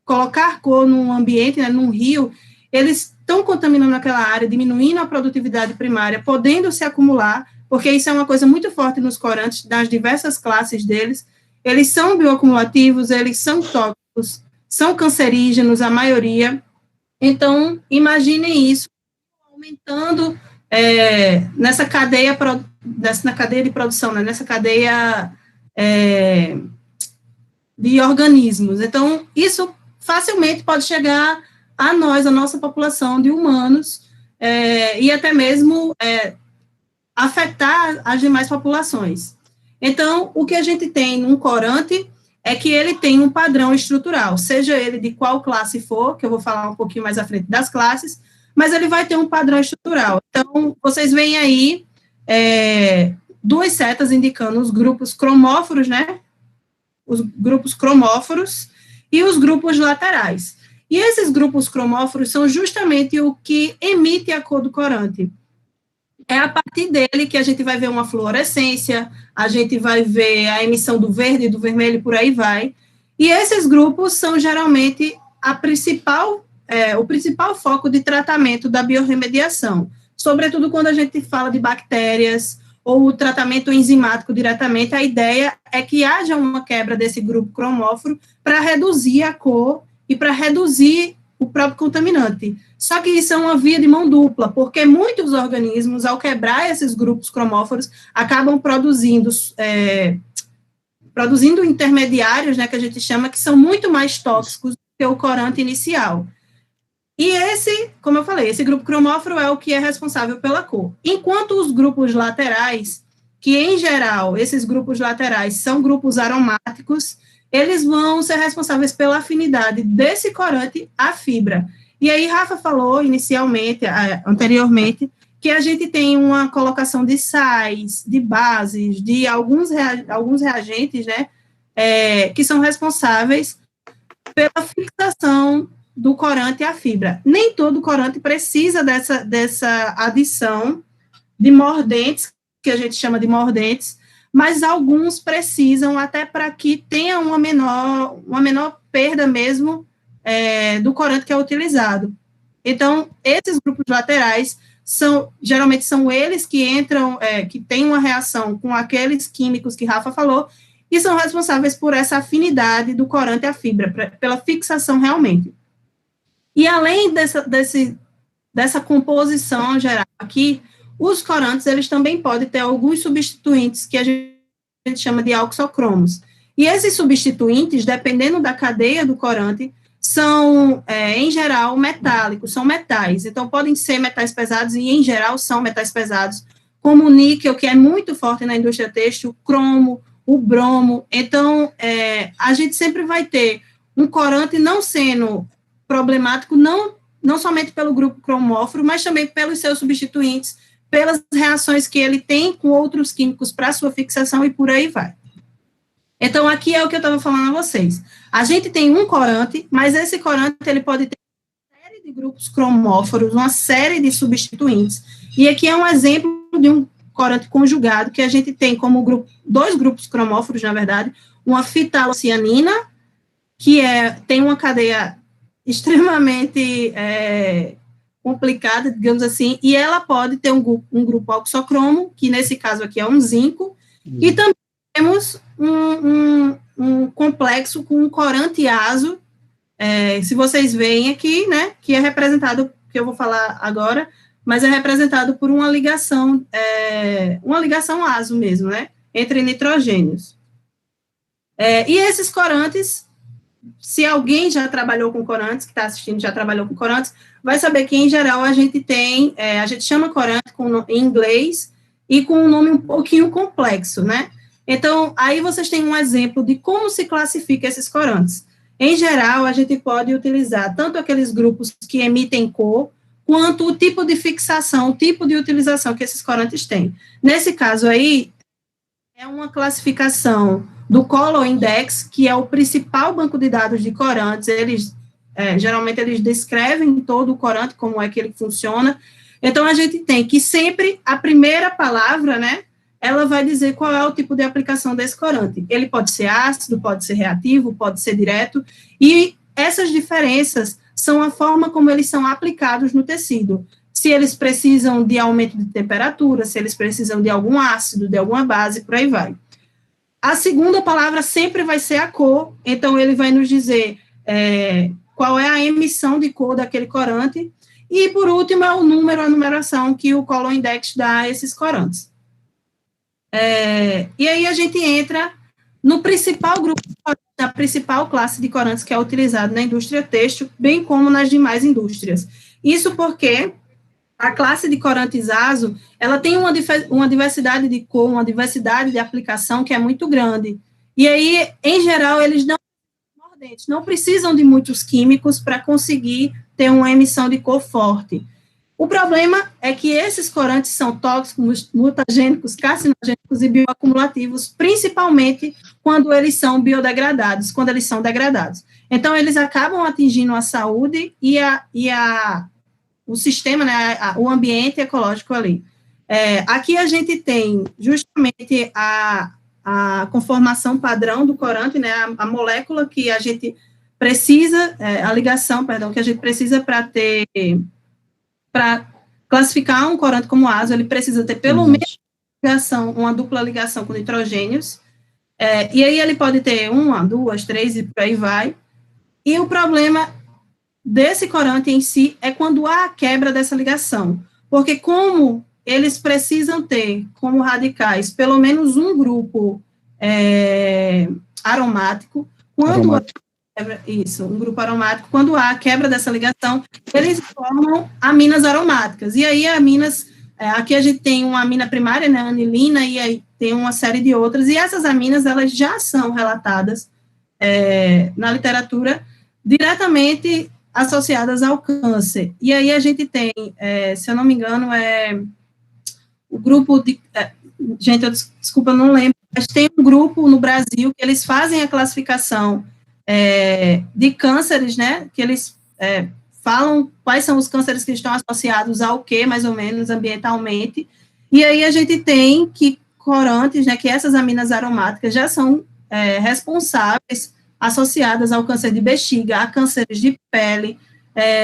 colocar cor num ambiente, né, num rio, eles estão contaminando aquela área, diminuindo a produtividade primária, podendo se acumular, porque isso é uma coisa muito forte nos corantes, das diversas classes deles. Eles são bioacumulativos, eles são tóxicos, são cancerígenos, a maioria. Então, imaginem isso aumentando nessa cadeia de produção, né, nessa cadeia de organismos. Então, isso facilmente pode chegar a nós, a nossa população de humanos, e até mesmo afetar as demais populações. Então, o que a gente tem num corante é que ele tem um padrão estrutural, seja ele de qual classe for, que eu vou falar um pouquinho mais à frente das classes, mas ele vai ter um padrão estrutural. Então, vocês veem aí 2 setas indicando os grupos cromóforos, né? Os grupos cromóforos e os grupos laterais. E esses grupos cromóforos são justamente o que emite a cor do corante. É a partir dele que a gente vai ver uma fluorescência, a gente vai ver a emissão do verde, do vermelho, por aí vai. E esses grupos são geralmente o principal foco de tratamento da biorremediação, sobretudo quando a gente fala de bactérias ou o tratamento enzimático diretamente. A ideia é que haja uma quebra desse grupo cromóforo para reduzir a cor e para reduzir o próprio contaminante. Só que isso é uma via de mão dupla, porque muitos organismos, ao quebrar esses grupos cromóforos, acabam produzindo intermediários, né, que a gente chama, que são muito mais tóxicos do que o corante inicial. E esse, como eu falei, esse grupo cromóforo é o que é responsável pela cor. Enquanto os grupos laterais, que em geral, esses grupos laterais são grupos aromáticos, eles vão ser responsáveis pela afinidade desse corante à fibra. E aí, Rafa falou anteriormente, que a gente tem uma colocação de sais, de bases, de alguns reagentes, né, que são responsáveis pela fixação do corante à fibra. Nem todo corante precisa dessa adição de mordentes, que a gente chama de mordentes, mas alguns precisam até para que tenha uma menor perda mesmo do corante que é utilizado. Então, esses grupos laterais geralmente são eles que entram, que têm uma reação com aqueles químicos que Rafa falou, e são responsáveis por essa afinidade do corante à fibra, pela fixação realmente. E além dessa composição geral aqui, os corantes, eles também podem ter alguns substituintes que a gente chama de auxocromos. E esses substituintes, dependendo da cadeia do corante, são, em geral, metálicos, são metais. Então, podem ser metais pesados e, em geral, são metais pesados, como o níquel, que é muito forte na indústria têxtil, o cromo, o bromo. Então, a gente sempre vai ter um corante não sendo problemático, não somente pelo grupo cromóforo, mas também pelos seus substituintes, pelas reações que ele tem com outros químicos para sua fixação e por aí vai. Então, aqui é o que eu estava falando a vocês. A gente tem um corante, mas esse corante ele pode ter uma série de grupos cromóforos, uma série de substituintes. E aqui é um exemplo de um corante conjugado, que a gente tem como 2 grupos cromóforos, na verdade, uma fitalocianina, que tem uma cadeia extremamente complicada, digamos assim, e ela pode ter um grupo oxocromo, que nesse caso aqui é um zinco, e também temos um complexo com um corante azo, se vocês veem aqui, né, que é representado, que eu vou falar agora, mas é representado por uma ligação azo mesmo, né, entre nitrogênios. E esses corantes, se alguém já trabalhou com corantes, que está assistindo já trabalhou com corantes, vai saber que, em geral, a gente chama corante em inglês e com um nome um pouquinho complexo, né? Então, aí vocês têm um exemplo de como se classifica esses corantes. Em geral, a gente pode utilizar tanto aqueles grupos que emitem cor, quanto o tipo de fixação, o tipo de utilização que esses corantes têm. Nesse caso aí, é uma classificação do Color Index, que é o principal banco de dados de corantes. Geralmente eles descrevem todo o corante, como é que ele funciona. Então, a gente tem que sempre, a primeira palavra, né, ela vai dizer qual é o tipo de aplicação desse corante. Ele pode ser ácido, pode ser reativo, pode ser direto, e essas diferenças são a forma como eles são aplicados no tecido. Se eles precisam de aumento de temperatura, se eles precisam de algum ácido, de alguma base, por aí vai. A segunda palavra sempre vai ser a cor, então ele vai nos dizer qual é a emissão de cor daquele corante, e por último é o número, a numeração que o Color Index dá a esses corantes. E aí a gente entra no principal grupo, na principal classe de corantes que é utilizado na indústria têxtil, bem como nas demais indústrias. Isso porque a classe de corantes azo, ela tem uma diversidade de cor, uma diversidade de aplicação que é muito grande. E aí, em geral, eles não precisam de muitos químicos para conseguir ter uma emissão de cor forte. O problema é que esses corantes são tóxicos, mutagênicos, carcinogênicos e bioacumulativos, principalmente quando eles são biodegradados, quando eles são degradados. Então, eles acabam atingindo a saúde e o sistema, né, o ambiente ecológico ali. Aqui a gente tem justamente a conformação padrão do corante, né, a molécula que a gente precisa, a ligação, perdão, que a gente precisa para classificar um corante como azo, ele precisa ter pelo menos uma dupla ligação com nitrogênios, e aí ele pode ter 1, 2, 3 e por aí vai. E o problema desse corante em si é quando há a quebra dessa ligação, porque como eles precisam ter como radicais pelo menos um grupo aromático, um grupo aromático, quando há a quebra dessa ligação, eles formam aminas aromáticas, e aí aqui a gente tem uma amina primária, né, anilina, e aí tem uma série de outras, e essas aminas, elas já são relatadas na literatura diretamente associadas ao câncer. E aí a gente tem, se eu não me engano, o grupo de... gente, desculpa, eu não lembro, mas tem um grupo no Brasil que eles fazem a classificação de cânceres, né, que eles falam quais são os cânceres que estão associados ao quê, mais ou menos, ambientalmente, e aí a gente tem que corantes, né, que essas aminas aromáticas já são responsáveis, associadas ao câncer de bexiga, a cânceres de pele,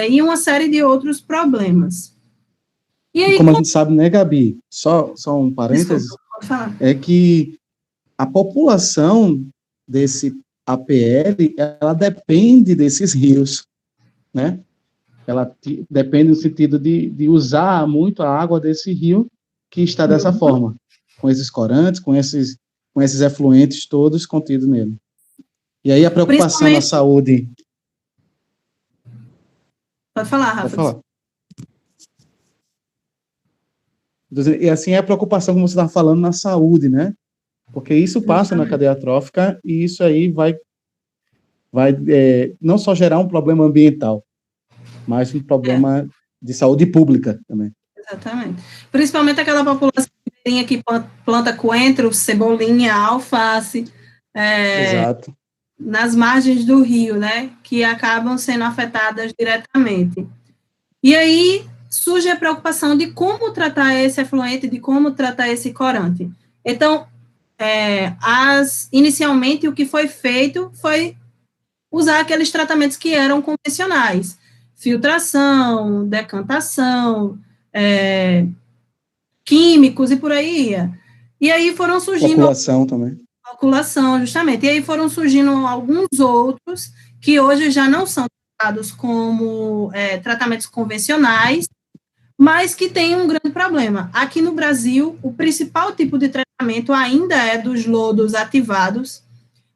e uma série de outros problemas. E aí, como a gente sabe, né, Gabi, só um parênteses, desculpa, pode falar. É que a população desse APL, ela depende desses rios, né? Ela depende no sentido de usar muito a água desse rio que está dessa forma, com esses corantes, com esses efluentes todos contidos nele. E aí a preocupação na saúde... Pode falar, Rafa. Pode falar. E assim é a preocupação, como você estava falando, na saúde, né? Porque isso passa na cadeia trófica e isso aí vai não só gerar um problema ambiental, mas um problema de saúde pública também. Exatamente. Principalmente aquela população que planta coentro, cebolinha, alface, Exato. nas margens do rio, né? Que acabam sendo afetadas diretamente. E aí surge a preocupação de como tratar esse efluente, de como tratar esse corante. Então, inicialmente, o que foi feito foi usar aqueles tratamentos que eram convencionais, filtração, decantação, químicos e por aí ia. E aí foram surgindo... Oculação também. Oculação, justamente. E aí foram surgindo alguns outros que hoje já não são tratados como tratamentos convencionais, mas que tem um grande problema. Aqui no Brasil, o principal tipo de tratamento ainda é dos lodos ativados.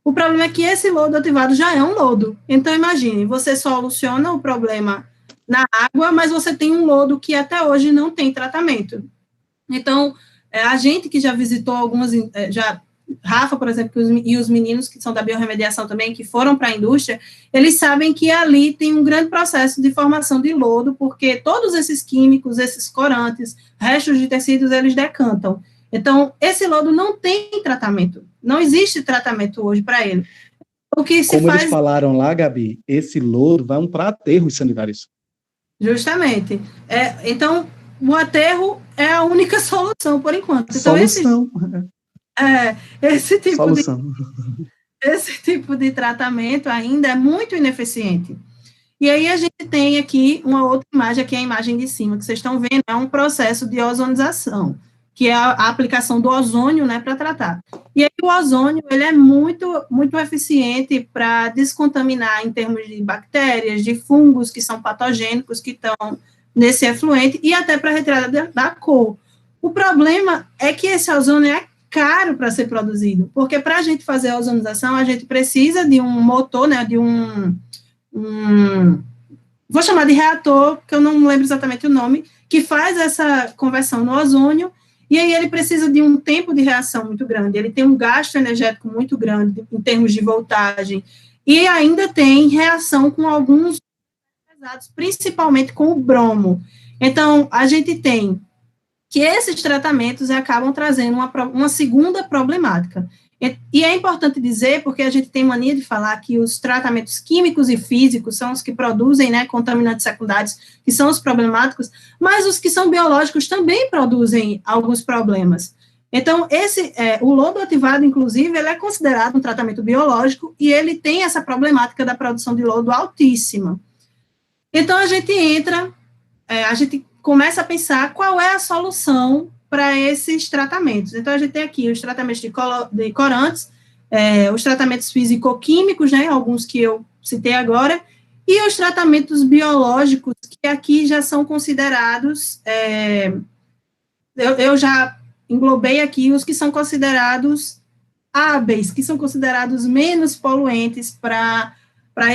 O problema é que esse lodo ativado já é um lodo. Então, imagine, você soluciona o problema na água, mas você tem um lodo que até hoje não tem tratamento. Então, a gente que já visitou algumas, Rafa, por exemplo, e os meninos que são da biorremediação também, que foram para a indústria, eles sabem que ali tem um grande processo de formação de lodo, porque todos esses químicos, esses corantes, restos de tecidos, eles decantam. Então, esse lodo não tem tratamento. Não existe tratamento hoje para ele. O que se Como faz... eles falaram lá, Gabi, esse lodo vai para aterros sanitários. Justamente. Então, o aterro é a única solução, por enquanto. Então, solução. Esse tipo de tratamento ainda é muito ineficiente. E aí a gente tem aqui uma outra imagem, aqui é a imagem de cima, que vocês estão vendo, é um processo de ozonização, que é a aplicação do ozônio, né, para tratar. E aí o ozônio, ele é muito, muito eficiente para descontaminar em termos de bactérias, de fungos que são patogênicos, que estão nesse efluente, e até para a retirada da cor. O problema é que esse ozônio é caro para ser produzido, porque para a gente fazer a ozonização, a gente precisa de um motor, né, de vou chamar de reator, que eu não lembro exatamente o nome, que faz essa conversão no ozônio, e aí ele precisa de um tempo de reação muito grande, ele tem um gasto energético muito grande em termos de voltagem, e ainda tem reação com alguns pesados, principalmente com o bromo. Então, a gente tem que esses tratamentos acabam trazendo uma segunda problemática. E é importante dizer, porque a gente tem mania de falar que os tratamentos químicos e físicos são os que produzem, né, contaminantes secundários, que são os problemáticos, mas os que são biológicos também produzem alguns problemas. Então, o lodo ativado, inclusive, ele é considerado um tratamento biológico e ele tem essa problemática da produção de lodo altíssima. Então, a gente começa a pensar qual é a solução para esses tratamentos. Então, a gente tem aqui os tratamentos de corantes, os tratamentos físico-químicos, né, alguns que eu citei agora, e os tratamentos biológicos, que aqui já são considerados, eu já englobei aqui os que são considerados hábeis, que são considerados menos poluentes para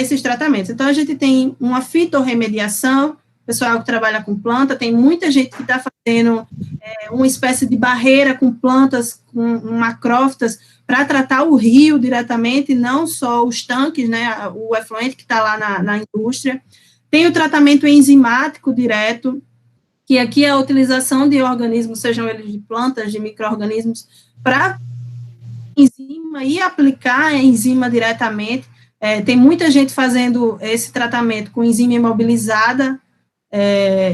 esses tratamentos. Então, a gente tem uma fitorremediação, pessoal que trabalha com planta, tem muita gente que está fazendo uma espécie de barreira com plantas, com macrófitas, para tratar o rio diretamente, não só os tanques, né, o efluente que está lá na indústria. Tem o tratamento enzimático direto, que aqui é a utilização de organismos, sejam eles de plantas, de micro-organismos, para enzima e aplicar a enzima diretamente. Tem muita gente fazendo esse tratamento com enzima imobilizada,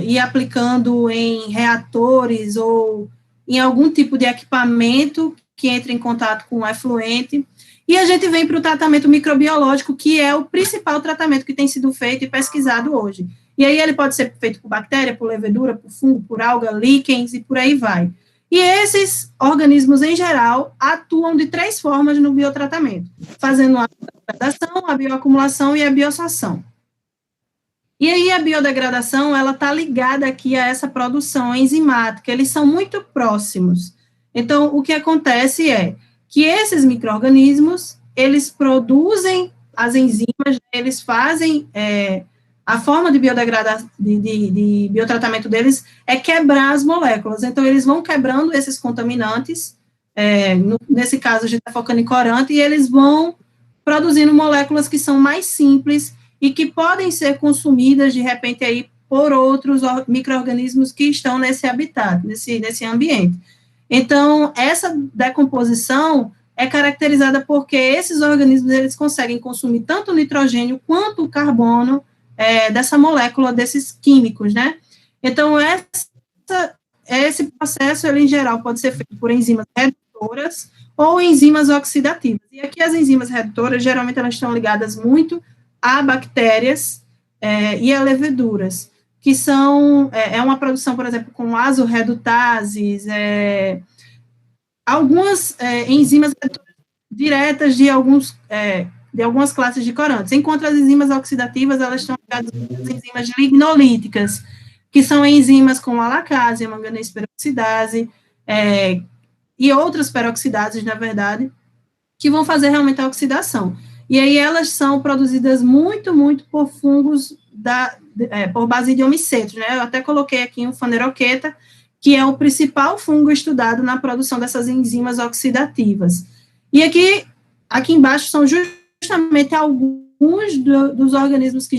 e aplicando em reatores ou em algum tipo de equipamento que entre em contato com o efluente. E a gente vem para o tratamento microbiológico, que é o principal tratamento que tem sido feito e pesquisado hoje. E aí ele pode ser feito por bactéria, por levedura, por fungo, por alga, líquens e por aí vai. E esses organismos, em geral, atuam de 3 formas no biotratamento, fazendo a biodegradação, a bioacumulação e a bioassação. E aí a biodegradação, ela está ligada aqui a essa produção enzimática, eles são muito próximos. Então, o que acontece é que esses micro-organismos, eles produzem as enzimas, eles fazem, a forma de de biotratamento deles é quebrar as moléculas. Então, eles vão quebrando esses contaminantes, nesse caso, a gente está focando em corante, e eles vão produzindo moléculas que são mais simples, e que podem ser consumidas, de repente, aí, por outros micro-organismos que estão nesse habitat, nesse ambiente. Então, essa decomposição é caracterizada porque esses organismos, eles conseguem consumir tanto o nitrogênio quanto o carbono dessa molécula, desses químicos, né? Então, esse processo, ele, em geral, pode ser feito por enzimas redutoras ou enzimas oxidativas. E aqui as enzimas redutoras, geralmente, elas estão ligadas muito a bactérias e a leveduras, que são, uma produção, por exemplo, com azorredutases, algumas enzimas diretas de algumas classes de corantes. Enquanto as enzimas oxidativas, elas estão ligadas às enzimas lignolíticas, que são enzimas como a lacase, a manganês peroxidase, e outras peroxidases, na verdade, que vão fazer realmente a oxidação. E aí elas são produzidas muito, muito por fungos por Basidiomycetes, né? Eu até coloquei aqui um Phanerochaeta, que é o principal fungo estudado na produção dessas enzimas oxidativas. E aqui embaixo são justamente alguns dos organismos que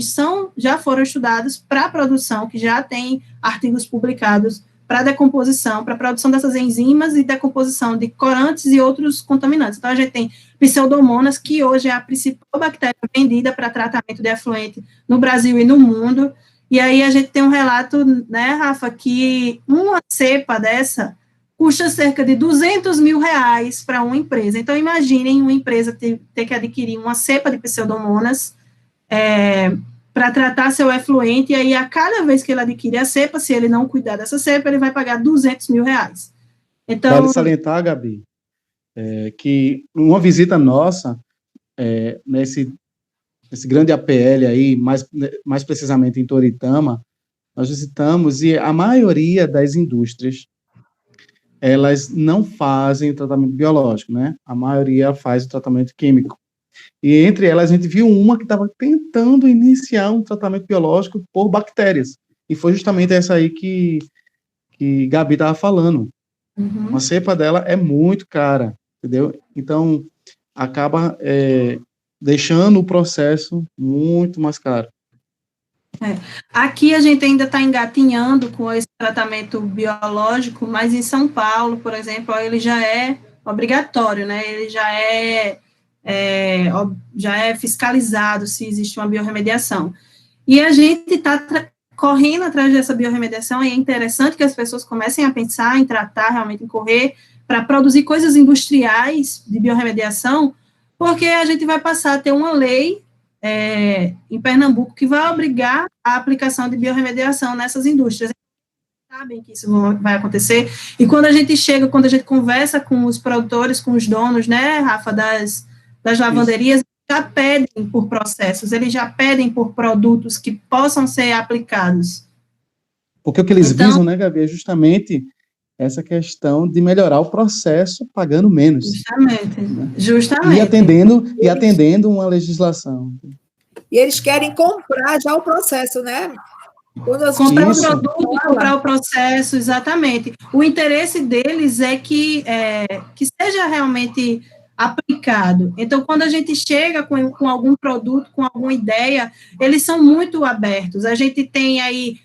já foram estudados para a produção, que já têm artigos publicados para decomposição, para a produção dessas enzimas e decomposição de corantes e outros contaminantes. Então, a gente tem Pseudomonas, que hoje é a principal bactéria vendida para tratamento de efluente no Brasil e no mundo. E aí a gente tem um relato, né, Rafa, que uma cepa dessa custa cerca de R$200 mil para uma empresa. Então, imaginem uma empresa ter que adquirir uma cepa de Pseudomonas para tratar seu efluente, e aí a cada vez que ele adquire a cepa, se ele não cuidar dessa cepa, ele vai pagar R$200 mil. Então, vale salientar, Gabi, que uma visita nossa, nesse grande APL aí, mais precisamente em Toritama, nós visitamos, e a maioria das indústrias, elas não fazem o tratamento biológico, né? A maioria faz o tratamento químico. E entre elas, a gente viu uma que estava tentando iniciar um tratamento biológico por bactérias. E foi justamente essa aí que Gabi estava falando. Uhum. Uma cepa dela é muito cara, entendeu? Então, acaba deixando o processo muito mais caro. Aqui a gente ainda está engatinhando com esse tratamento biológico, mas em São Paulo, por exemplo, ele já é obrigatório, né? Ele já é fiscalizado se existe uma biorremediação. E a gente está correndo atrás dessa biorremediação, e é interessante que as pessoas comecem a pensar em tratar, realmente em correr, para produzir coisas industriais de biorremediação, porque a gente vai passar a ter uma lei em Pernambuco que vai obrigar a aplicação de biorremediação nessas indústrias. Sabem que isso vai acontecer, e quando a gente conversa com os produtores, com os donos, né, Rafa, das lavanderias, já pedem por processos, eles já pedem por produtos que possam ser aplicados. Porque o que eles visam, né, Gabi, é justamente essa questão de melhorar o processo pagando menos. Justamente. E atendendo uma legislação. E eles querem comprar já o processo, né? Comprar o produto, comprar o processo, exatamente. O interesse deles é que seja realmente aplicado. Então, quando a gente chega com algum produto, com alguma ideia, eles são muito abertos. A gente tem aí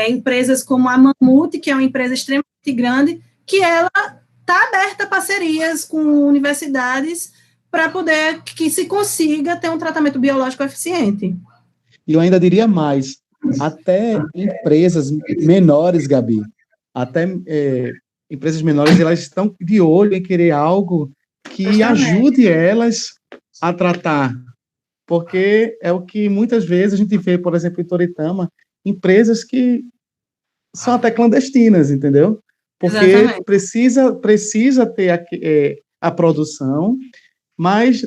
empresas como a Mamute, que é uma empresa extremamente grande, que ela está aberta a parcerias com universidades para poder que se consiga ter um tratamento biológico eficiente. E eu ainda diria mais, até empresas menores, Gabi, empresas menores, elas estão de olho em querer algo que ajude elas a tratar, porque é o que muitas vezes a gente vê, por exemplo, em Toritama, empresas que são até clandestinas, entendeu? Porque precisa ter a produção, mas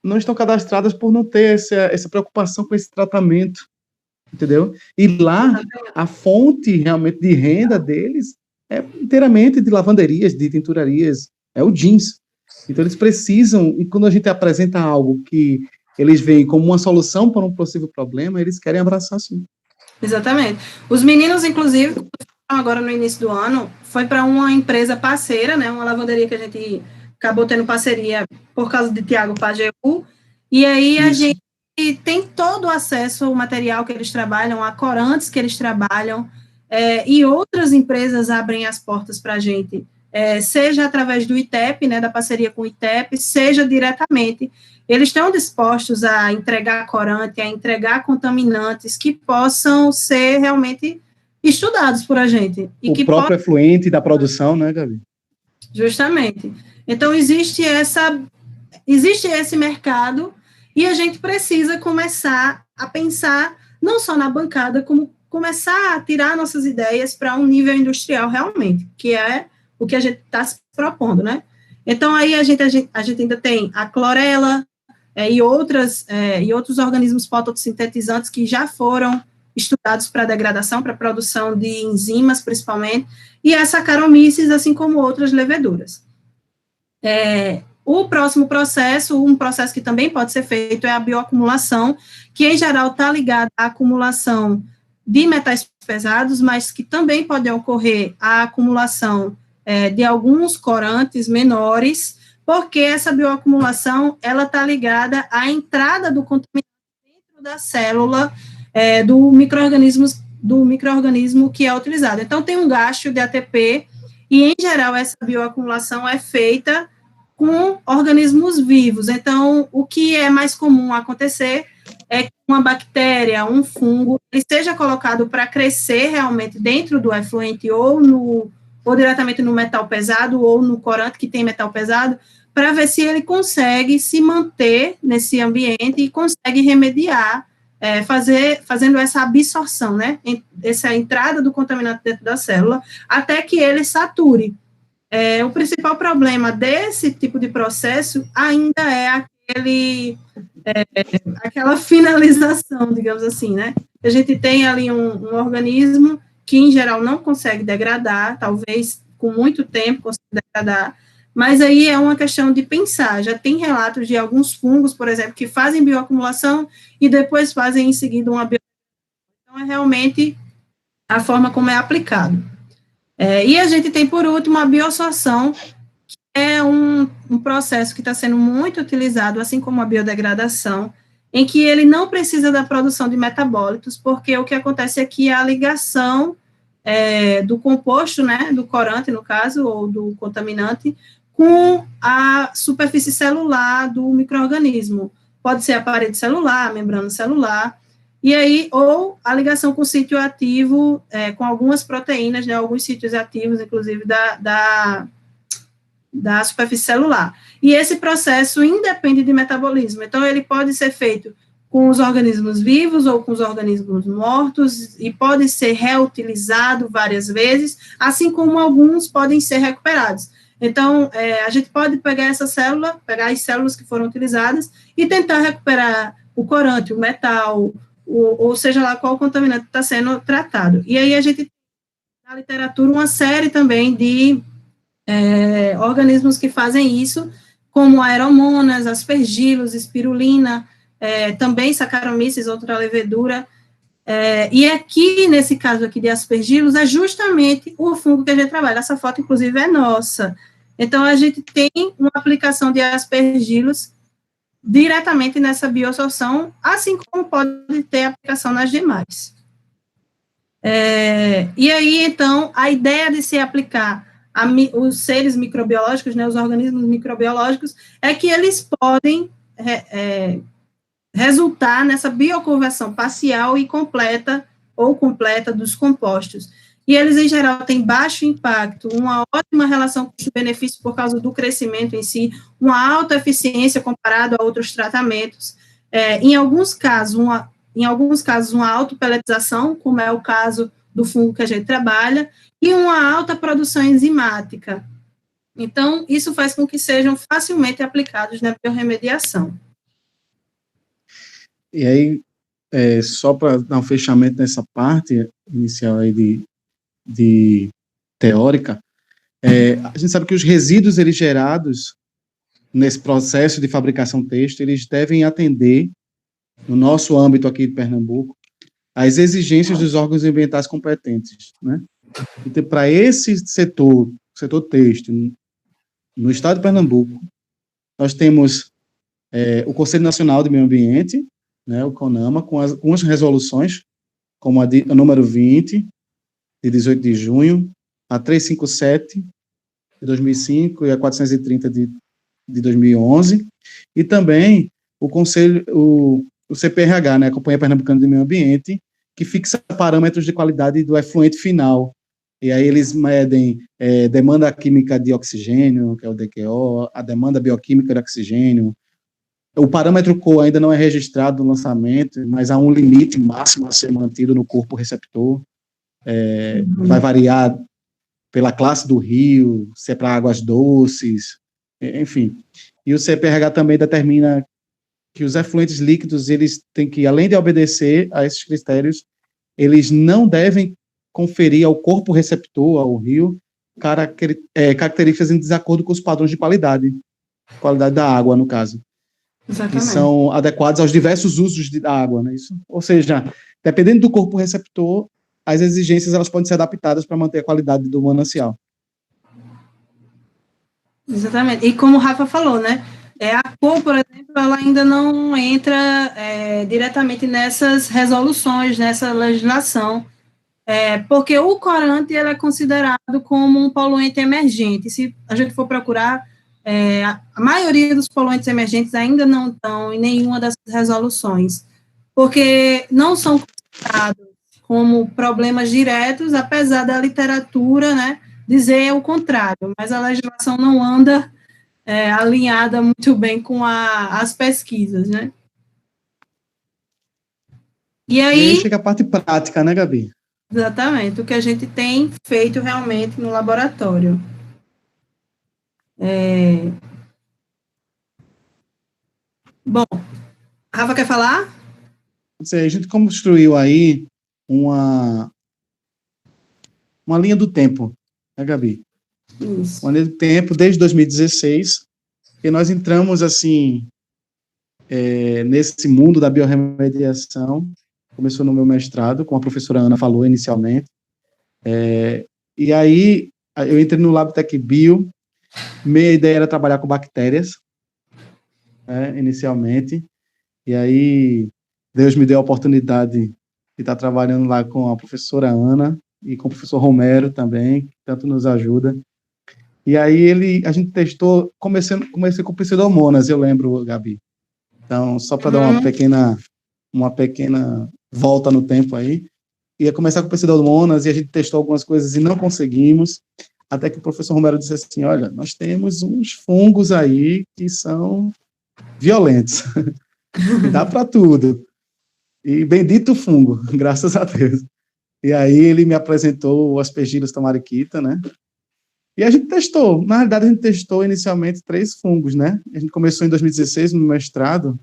não estão cadastradas por não ter essa preocupação com esse tratamento, entendeu? E lá, a fonte realmente de renda deles é inteiramente de lavanderias, de tinturarias, é o jeans. Então, eles precisam, e quando a gente apresenta algo que eles veem como uma solução para um possível problema, eles querem abraçar sim. Exatamente. Os meninos, inclusive, agora no início do ano, foi para uma empresa parceira, né, uma lavanderia que a gente acabou tendo parceria por causa de Tiago Pajeú, e aí a gente tem todo o acesso ao material que eles trabalham, a corantes que eles trabalham, e outras empresas abrem as portas para a gente, seja através do ITEP, né, da parceria com o ITEP, seja diretamente. Eles estão dispostos a entregar corante, a entregar contaminantes que possam ser realmente estudados por a gente. E o próprio efluente da produção, né, Gabi? Justamente. Então, existe esse mercado, E a gente precisa começar a pensar não só na bancada, como começar a tirar nossas ideias para um nível industrial realmente, que é o que a gente está se propondo, né? Então, aí a gente ainda tem a clorela e outros organismos fotossintetizantes que já foram estudados para degradação, para produção de enzimas, principalmente, e a Saccharomyces, assim como outras leveduras. O próximo processo, um processo que também pode ser feito, é a bioacumulação, que em geral está ligada à acumulação de metais pesados, mas que também pode ocorrer a acumulação de alguns corantes menores, porque essa bioacumulação, ela está ligada à entrada do contaminante dentro da célula do micro-organismo que é utilizado. Então, tem um gasto de ATP, e, em geral, essa bioacumulação é feita com organismos vivos. Então, o que é mais comum acontecer é que uma bactéria, um fungo, ele seja colocado para crescer realmente dentro do efluente ou diretamente no metal pesado ou no corante que tem metal pesado, para ver se ele consegue se manter nesse ambiente e consegue remediar, fazendo essa absorção, né, essa entrada do contaminante dentro da célula, até que ele sature. O principal problema desse tipo de processo ainda é aquela finalização, digamos assim, né? A gente tem ali um organismo que, em geral, não consegue degradar, talvez com muito tempo consiga degradar, mas aí é uma questão de pensar. Já tem relatos de alguns fungos, por exemplo, que fazem bioacumulação e depois fazem em seguida uma bioacumulação. Então, é realmente a forma como é aplicado. E a gente tem, por último, a biosorção, que é um processo que está sendo muito utilizado, assim como a biodegradação, em que ele não precisa da produção de metabólitos, porque o que acontece aqui é a ligação do composto, né, do corante, no caso, ou do contaminante, com a superfície celular do micro-organismo. Pode ser a parede celular, a membrana celular, e aí, ou a ligação com o sítio ativo, com algumas proteínas, né, alguns sítios ativos, inclusive, da superfície celular. E esse processo independe de metabolismo. Então, ele pode ser feito com os organismos vivos ou com os organismos mortos, e pode ser reutilizado várias vezes, assim como alguns podem ser recuperados. Então, a gente pode pegar essa célula, pegar as células que foram utilizadas, e tentar recuperar o corante, o metal, ou seja lá qual contaminante está sendo tratado. E aí a gente tem na literatura uma série também de organismos que fazem isso, como aeromonas, aspergilos, espirulina, também Saccharomyces, outra levedura, e aqui, nesse caso aqui de aspergilos, é justamente o fungo que a gente trabalha. Essa foto, inclusive, é nossa. Então, a gente tem uma aplicação de aspergilos diretamente nessa biosorção, assim como pode ter aplicação nas demais. E aí, então, a ideia de se aplicar os seres microbiológicos, né, os organismos microbiológicos, é que eles podem resultar nessa bioconversão parcial e completa ou completa dos compostos. E eles, em geral, têm baixo impacto, uma ótima relação custo-benefício por causa do crescimento em si, uma alta eficiência comparado a outros tratamentos, em alguns casos, uma autopeletização, como é o caso do fungo que a gente trabalha, e uma alta produção enzimática. Então, isso faz com que sejam facilmente aplicados na biorremediação. E aí, só para dar um fechamento nessa parte inicial aí de teórica, a gente sabe que os resíduos eles gerados nesse processo de fabricação têxtil, eles devem atender, no nosso âmbito aqui de Pernambuco, às exigências dos órgãos ambientais competentes, né? Então, para esse setor têxtil, no estado de Pernambuco, nós temos o Conselho Nacional de Meio Ambiente, né, o CONAMA, com as resoluções, como a número 20, de 18 de junho, a 357, de 2005, e a 430, de 2011, e também o Conselho, o CPRH, né, a Companhia Pernambucana de Meio Ambiente, que fixa parâmetros de qualidade do efluente final, e aí eles medem demanda química de oxigênio, que é o DQO, a demanda bioquímica de oxigênio, O parâmetro core ainda não é registrado no lançamento, mas há um limite máximo a ser mantido no corpo receptor. Vai variar pela classe do rio, se é para águas doces, enfim. E o CPRH também determina que os efluentes líquidos, eles têm que, além de obedecer a esses critérios, eles não devem conferir ao corpo receptor, ao rio, características em desacordo com os padrões de qualidade da água, no caso. Exatamente. Que são adequados aos diversos usos da água, né? Isso, ou seja, dependendo do corpo receptor, as exigências elas podem ser adaptadas para manter a qualidade do manancial. Exatamente. E como o Rafa falou, né? A cor, por exemplo, ela ainda não entra diretamente nessas resoluções, nessa legislação, porque o corante ele é considerado como um poluente emergente. Se a gente for procurar, a maioria dos poluentes emergentes ainda não estão em nenhuma dessas resoluções, porque não são considerados como problemas diretos, apesar da literatura, né, dizer o contrário, mas a legislação não anda alinhada muito bem com as pesquisas, né? E aí chega a parte prática, né, Gabi? Exatamente, o que a gente tem feito realmente no laboratório. Bom, Rafa quer falar? A gente construiu aí uma linha do tempo, né, Gabi? Isso. Uma linha do tempo desde 2016, que nós entramos, assim, nesse mundo da biorremediação. Começou no meu mestrado, como a professora Ana falou inicialmente. E aí, eu entrei no Labtec Bio. Minha ideia era trabalhar com bactérias, inicialmente. E aí, Deus me deu a oportunidade de estar trabalhando lá com a professora Ana e com o professor Romero também, que tanto nos ajuda. E aí, a gente testou, comecei com pseudomonas, eu lembro, Gabi. Então, só para dar uma pequena volta no tempo aí, ia começar com pseudomonas e a gente testou algumas coisas e não conseguimos, até que o professor Romero disse assim, olha, nós temos uns fungos aí que são violentos, dá para tudo, e bendito fungo, graças a Deus. E aí ele me apresentou o Aspergillus tamariquita, né, e a gente testou, na realidade a gente testou inicialmente 3 fungos, né, a gente começou em 2016 no mestrado,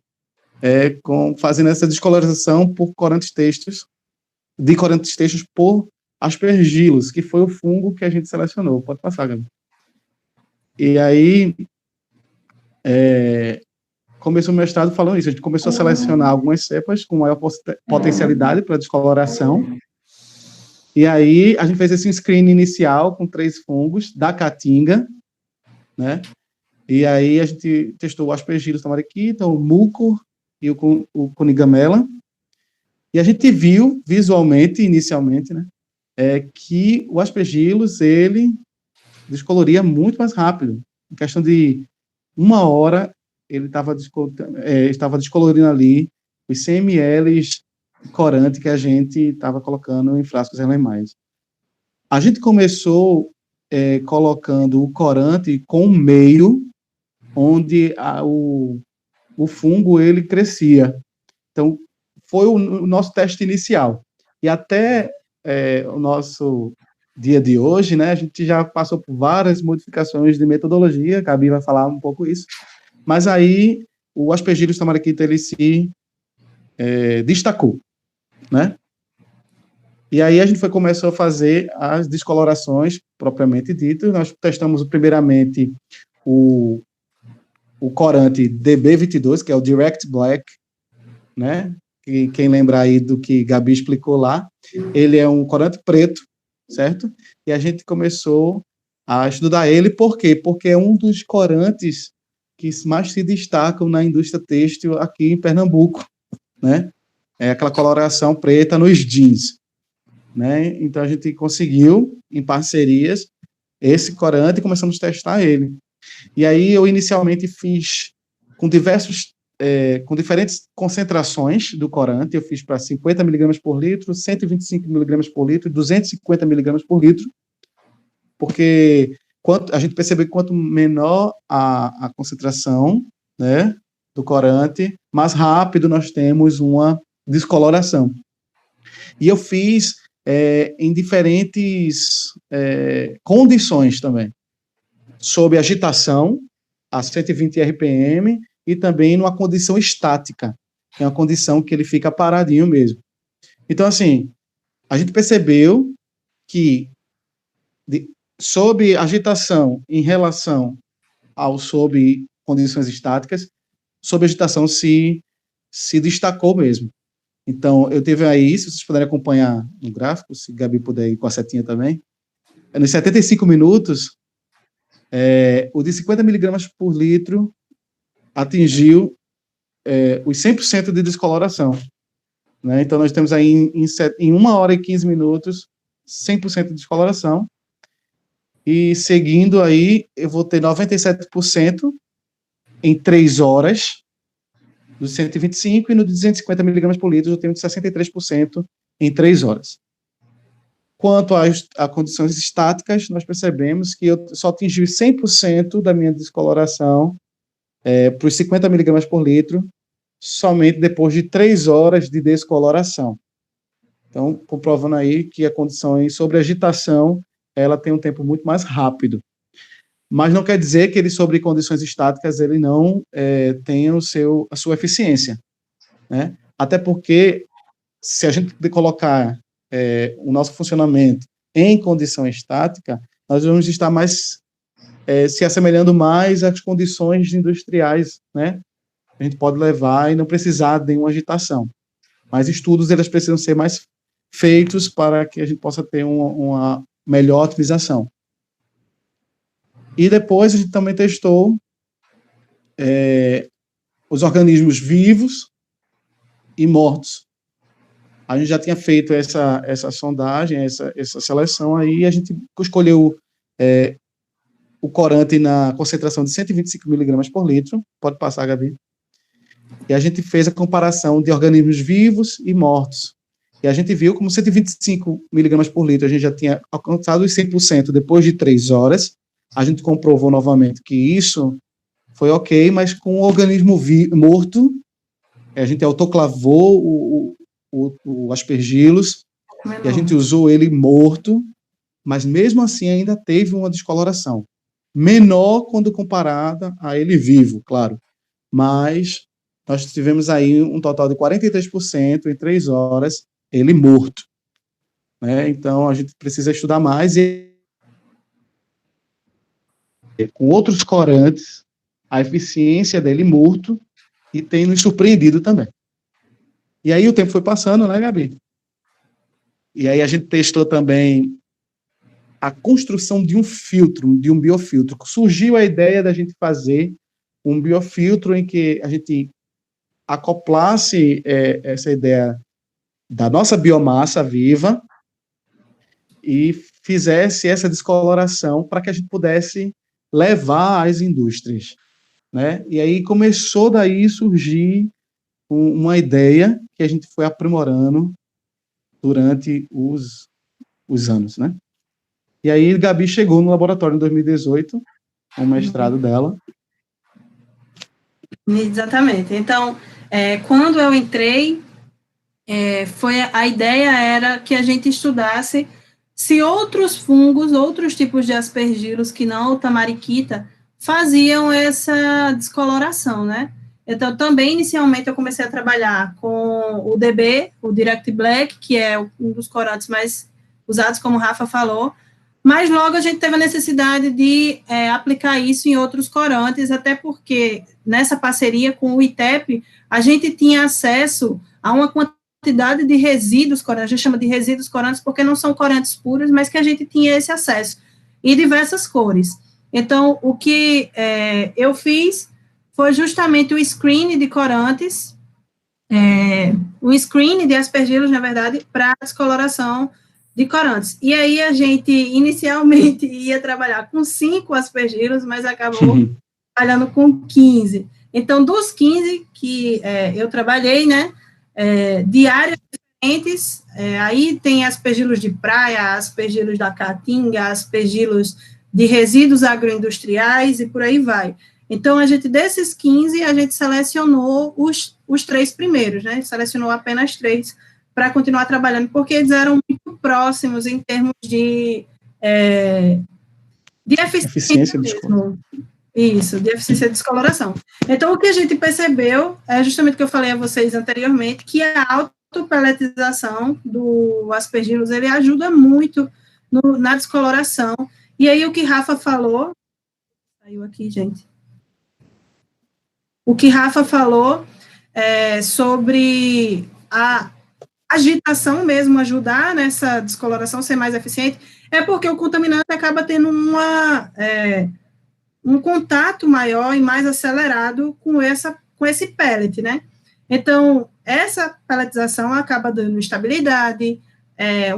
fazendo essa descolorização por corantes textos por Aspergillus, que foi o fungo que a gente selecionou. Pode passar, Gabi. E aí, começou o mestrado falando isso. A gente começou a selecionar algumas cepas com maior potencialidade para descoloração. E aí, a gente fez esse screen inicial com 3 fungos da caatinga, né? E aí, a gente testou o Aspergillus tamariquita, o mucor e o conigamela. E a gente viu, visualmente, inicialmente, né, que o Aspergillus, ele descoloria muito mais rápido. Em questão de 1 hora, ele estava descolorindo ali os 100 ml de corante que a gente estava colocando em frascos relemais. A gente começou colocando o corante com um meio onde o fungo ele crescia. Então, foi o nosso teste inicial. E até o nosso dia de hoje, né, a gente já passou por várias modificações de metodologia, a Gabi vai falar um pouco isso, mas aí o Aspergillus tamariquita ele se destacou, né? E aí a gente começou a fazer as descolorações propriamente ditas. Nós testamos primeiramente o corante DB22, que é o Direct Black, né? E quem lembra aí do que Gabi explicou lá, ele é um corante preto, certo? E a gente começou a estudar ele, por quê? Porque é um dos corantes que mais se destacam na indústria têxtil aqui em Pernambuco, né? É aquela coloração preta nos jeans, né? Então a gente conseguiu, em parcerias, esse corante e começamos a testar ele. E aí eu inicialmente fiz com diferentes concentrações do corante. Eu fiz para 50 mg por litro, 125 mg por litro, 250 mg por litro, porque a gente percebeu que quanto menor a concentração, né, do corante, mais rápido nós temos uma descoloração. E eu fiz em diferentes condições também, sob agitação, a 120 RPM, e também numa condição estática, que é uma condição que ele fica paradinho mesmo. Então, assim, a gente percebeu que sob agitação em relação ao sob condições estáticas, sob agitação se destacou mesmo. Então, eu teve aí, se vocês puderem acompanhar no gráfico, se Gabi puder ir com a setinha também, nos 75 minutos, o de 50 miligramas por litro atingiu os 100% de descoloração. Né? Então, nós temos aí em 1 hora e 15 minutos, 100% de descoloração, e seguindo aí, eu vou ter 97% em 3 horas, dos 125, e no de 250 miligramas por litro eu tenho de 63% em 3 horas. Quanto a condições estáticas, nós percebemos que eu só atingi 100% da minha descoloração para os 50 miligramas por litro, somente depois de 3 horas de descoloração. Então, comprovando aí que a condição sobre agitação, ela tem um tempo muito mais rápido. Mas não quer dizer que ele, sobre condições estáticas, ele não tenha a sua eficiência. Né? Até porque, se a gente colocar o nosso funcionamento em condição estática, nós vamos estar mais se assemelhando mais às condições industriais, né? A gente pode levar e não precisar de nenhuma agitação. Mas estudos, eles precisam ser mais feitos para que a gente possa ter uma melhor otimização. E depois a gente também testou os organismos vivos e mortos. A gente já tinha feito essa sondagem, essa seleção aí, a gente escolheu o corante na concentração de 125 miligramas por litro, pode passar, Gabi, e a gente fez a comparação de organismos vivos e mortos. E a gente viu como 125 miligramas por litro, a gente já tinha alcançado os 100% depois de 3 horas, a gente comprovou novamente que isso foi ok, mas com o organismo morto, a gente autoclavou o aspergillus, e a gente usou ele morto, mas mesmo assim ainda teve uma descoloração. Menor quando comparada a ele vivo, claro. Mas nós tivemos aí um total de 43% em 3 horas, ele morto. Né? Então, a gente precisa estudar mais e com outros corantes, a eficiência dele morto, e tem nos surpreendido também. E aí o tempo foi passando, né, Gabi? E aí a gente testou também a construção de um filtro, de um biofiltro. Surgiu a ideia da gente fazer um biofiltro em que a gente acoplasse essa ideia da nossa biomassa viva e fizesse essa descoloração para que a gente pudesse levar às indústrias. Né? E aí começou daí surgir uma ideia que a gente foi aprimorando durante os anos, né? E aí Gabi chegou no laboratório em 2018, com o mestrado dela. Exatamente. Então, quando eu entrei, a ideia era que a gente estudasse se outros fungos, outros tipos de aspergillus que não o tamariquita, faziam essa descoloração, né? Então, também, inicialmente, eu comecei a trabalhar com o DB, o Direct Black, que é um dos corantes mais usados, como o Rafa falou, mas logo a gente teve a necessidade de aplicar isso em outros corantes, até porque, nessa parceria com o ITEP, a gente tinha acesso a uma quantidade de resíduos corantes, a gente chama de resíduos corantes porque não são corantes puros, mas que a gente tinha esse acesso, e diversas cores. Então, o que eu fiz foi justamente o screen de corantes, o screen de aspergillus, na verdade, para a descoloração de corantes. E aí a gente, inicialmente, ia trabalhar com 5 aspergillus, mas acabou trabalhando com 15. Então, dos 15 que eu trabalhei, né, de áreas diferentes, aí tem aspergillus de praia, aspergillus da caatinga, aspergillus de resíduos agroindustriais e por aí vai. Então, desses 15, a gente selecionou os 3 primeiros, né? Selecionou apenas 3 para continuar trabalhando, porque eles eram muito próximos em termos de eficiência mesmo. Isso, de eficiência de descoloração. Então, o que a gente percebeu é justamente o que eu falei a vocês anteriormente, que a autopeletização do aspergillus, ele ajuda muito na descoloração. E aí, o que Rafa falou... Saiu aqui, gente. O que Rafa falou sobre a agitação mesmo, ajudar nessa descoloração ser mais eficiente, é porque o contaminante acaba tendo um contato maior e mais acelerado com esse pellet, né? Então, essa pelletização acaba dando estabilidade,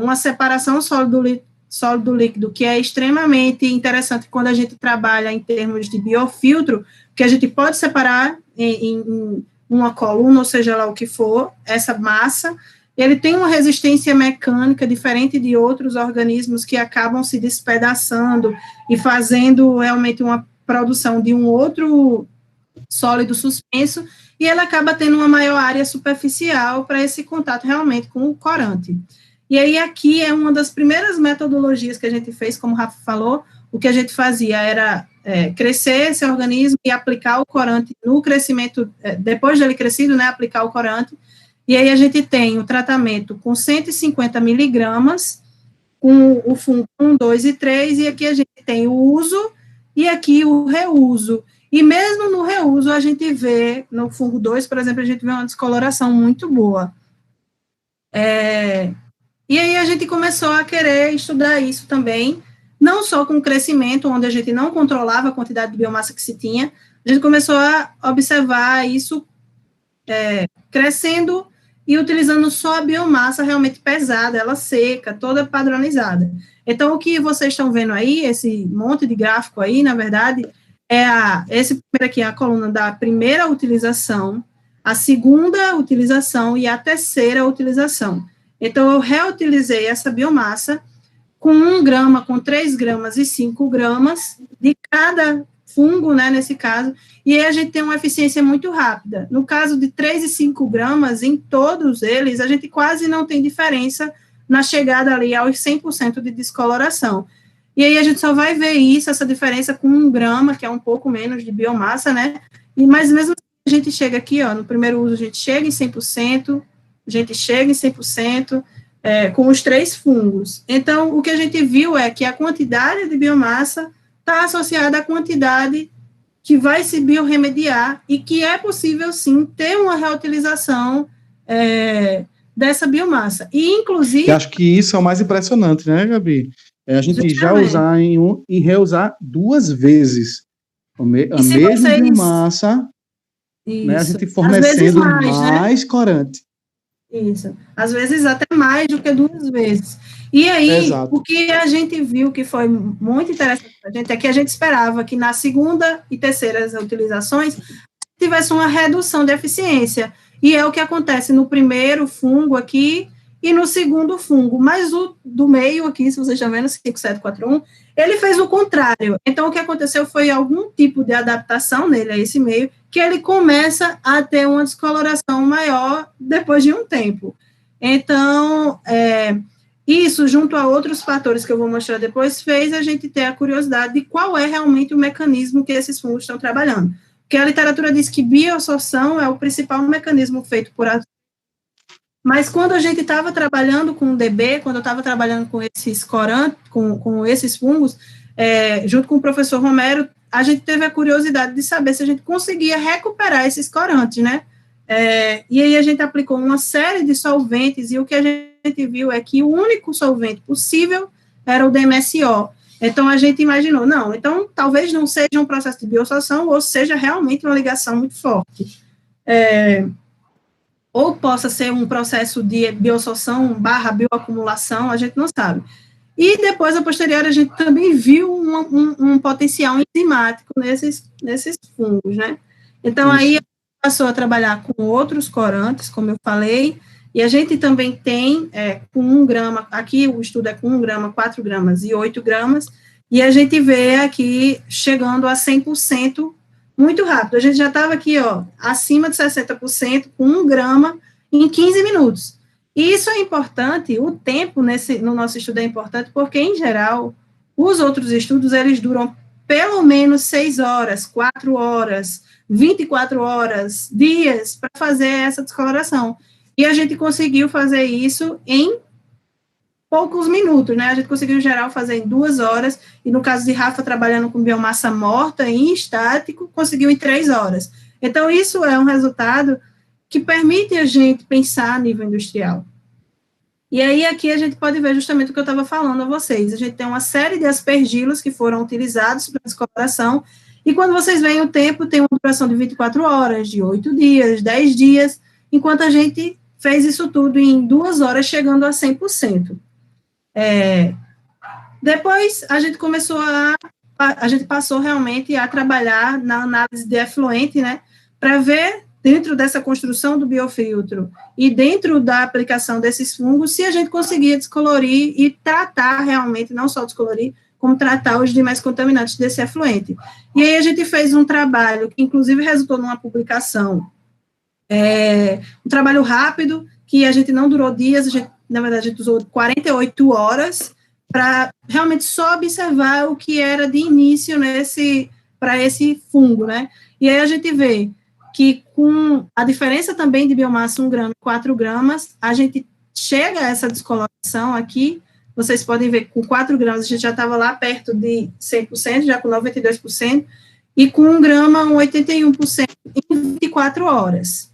uma separação sólido-líquido, que é extremamente interessante quando a gente trabalha em termos de biofiltro, que a gente pode separar em uma coluna, ou seja lá o que for, essa massa. Ele tem uma resistência mecânica diferente de outros organismos que acabam se despedaçando e fazendo realmente uma produção de um outro sólido suspenso, e ele acaba tendo uma maior área superficial para esse contato realmente com o corante. E aí aqui é uma das primeiras metodologias que a gente fez, como o Rafa falou, o que a gente fazia era crescer esse organismo e aplicar o corante no crescimento, depois dele crescido, né, aplicar o corante. E aí a gente tem o tratamento com 150 miligramas, com o fungo 1, 2 e 3, e aqui a gente tem o uso e aqui o reuso. E mesmo no reuso, a gente vê, no fungo 2, por exemplo, a gente vê uma descoloração muito boa. E aí a gente começou a querer estudar isso também, não só com o crescimento, onde a gente não controlava a quantidade de biomassa que se tinha, a gente começou a observar isso crescendo e utilizando só a biomassa realmente pesada, ela seca, toda padronizada. Então, o que vocês estão vendo aí, esse monte de gráfico aí, na verdade, esse primeiro aqui é a coluna da primeira utilização, a segunda utilização e a terceira utilização. Então, eu reutilizei essa biomassa com 1 grama, com 3 gramas e 5 gramas de cada fungo, né, nesse caso, e aí a gente tem uma eficiência muito rápida. No caso de 3 e 5 gramas, em todos eles, a gente quase não tem diferença na chegada ali aos 100% de descoloração. E aí a gente só vai ver isso, essa diferença com 1 grama, que é um pouco menos de biomassa, né, mas mesmo assim a gente chega aqui, ó, no primeiro uso a gente chega em 100%, a gente chega em 100%, com os 3 fungos. Então, o que a gente viu é que a quantidade de biomassa está associada à quantidade que vai se biorremediar e que é possível, sim, ter uma reutilização dessa biomassa. E, inclusive... Eu acho que isso é o mais impressionante, né, Gabi? A gente justamente já usar e reusar 2 vezes a mesma biomassa, né, a gente fornecendo mais, né, corante. Isso. Às vezes até mais do que 2 vezes. E aí, exato, o que a gente viu que foi muito interessante para a gente é que a gente esperava que na segunda e terceira utilizações tivesse uma redução de eficiência. E é o que acontece no primeiro fungo aqui e no segundo fungo. Mas o do meio aqui, se vocês estão vendo, 5741, ele fez o contrário. Então, o que aconteceu foi algum tipo de adaptação nele, a esse meio, que ele começa a ter uma descoloração maior depois de um tempo. Então, isso, junto a outros fatores que eu vou mostrar depois, fez a gente ter a curiosidade de qual é realmente o mecanismo que esses fungos estão trabalhando. Porque a literatura diz que bioabsorção é o principal mecanismo feito por... Mas quando a gente estava trabalhando com o DB, quando eu estava trabalhando com esses corantes, com esses fungos, junto com o professor Romero, a gente teve a curiosidade de saber se a gente conseguia recuperar esses corantes, né? E aí a gente aplicou uma série de solventes, e o que a gente viu é que o único solvente possível era o DMSO. Então, a gente imaginou, não, então, talvez não seja um processo de bioabsorção, ou seja realmente uma ligação muito forte. Ou possa ser um processo de bioabsorção / bioacumulação, a gente não sabe. E depois, a posteriori, a gente também viu um potencial enzimático nesses fungos, né? Então, isso. Aí, a gente passou a trabalhar com outros corantes, como eu falei, e a gente também tem com 1 grama, aqui o estudo é com 1 grama, 4 gramas e 8 gramas, e a gente vê aqui chegando a 100% muito rápido. A gente já estava aqui, ó, acima de 60%, com 1 grama em 15 minutos. E isso é importante, o tempo no nosso estudo é importante, porque, em geral, os outros estudos, eles duram pelo menos 6 horas, 4 horas, 24 horas, dias, para fazer essa descoloração. E a gente conseguiu fazer isso em poucos minutos, né? A gente conseguiu, em geral, fazer em 2 horas, e no caso de Rafa, trabalhando com biomassa morta, em estático, conseguiu em 3 horas. Então, isso é um resultado que permite a gente pensar a nível industrial. E aí, aqui, a gente pode ver justamente o que eu estava falando a vocês. A gente tem uma série de aspergilos que foram utilizados para descoloração, e quando vocês veem o tempo, tem uma duração de 24 horas, de 8 dias, 10 dias, enquanto a gente fez isso tudo em 2 horas, chegando a 100%. Depois, a gente passou realmente a trabalhar na análise de efluente, né, para ver, dentro dessa construção do biofiltro e dentro da aplicação desses fungos, se a gente conseguia descolorir e tratar realmente, não só descolorir, como tratar os demais contaminantes desse efluente. E aí a gente fez um trabalho, que inclusive resultou numa publicação, um trabalho rápido, que a gente não durou dias, na verdade, a gente usou 48 horas, para realmente só observar o que era de início para esse fungo, né? E aí a gente vê que com a diferença também de biomassa 1 grama e 4 gramas, a gente chega a essa descoloração aqui, vocês podem ver que com 4 gramas a gente já estava lá perto de 100%, já com 92%, e com 1 grama, 81% em 24 horas.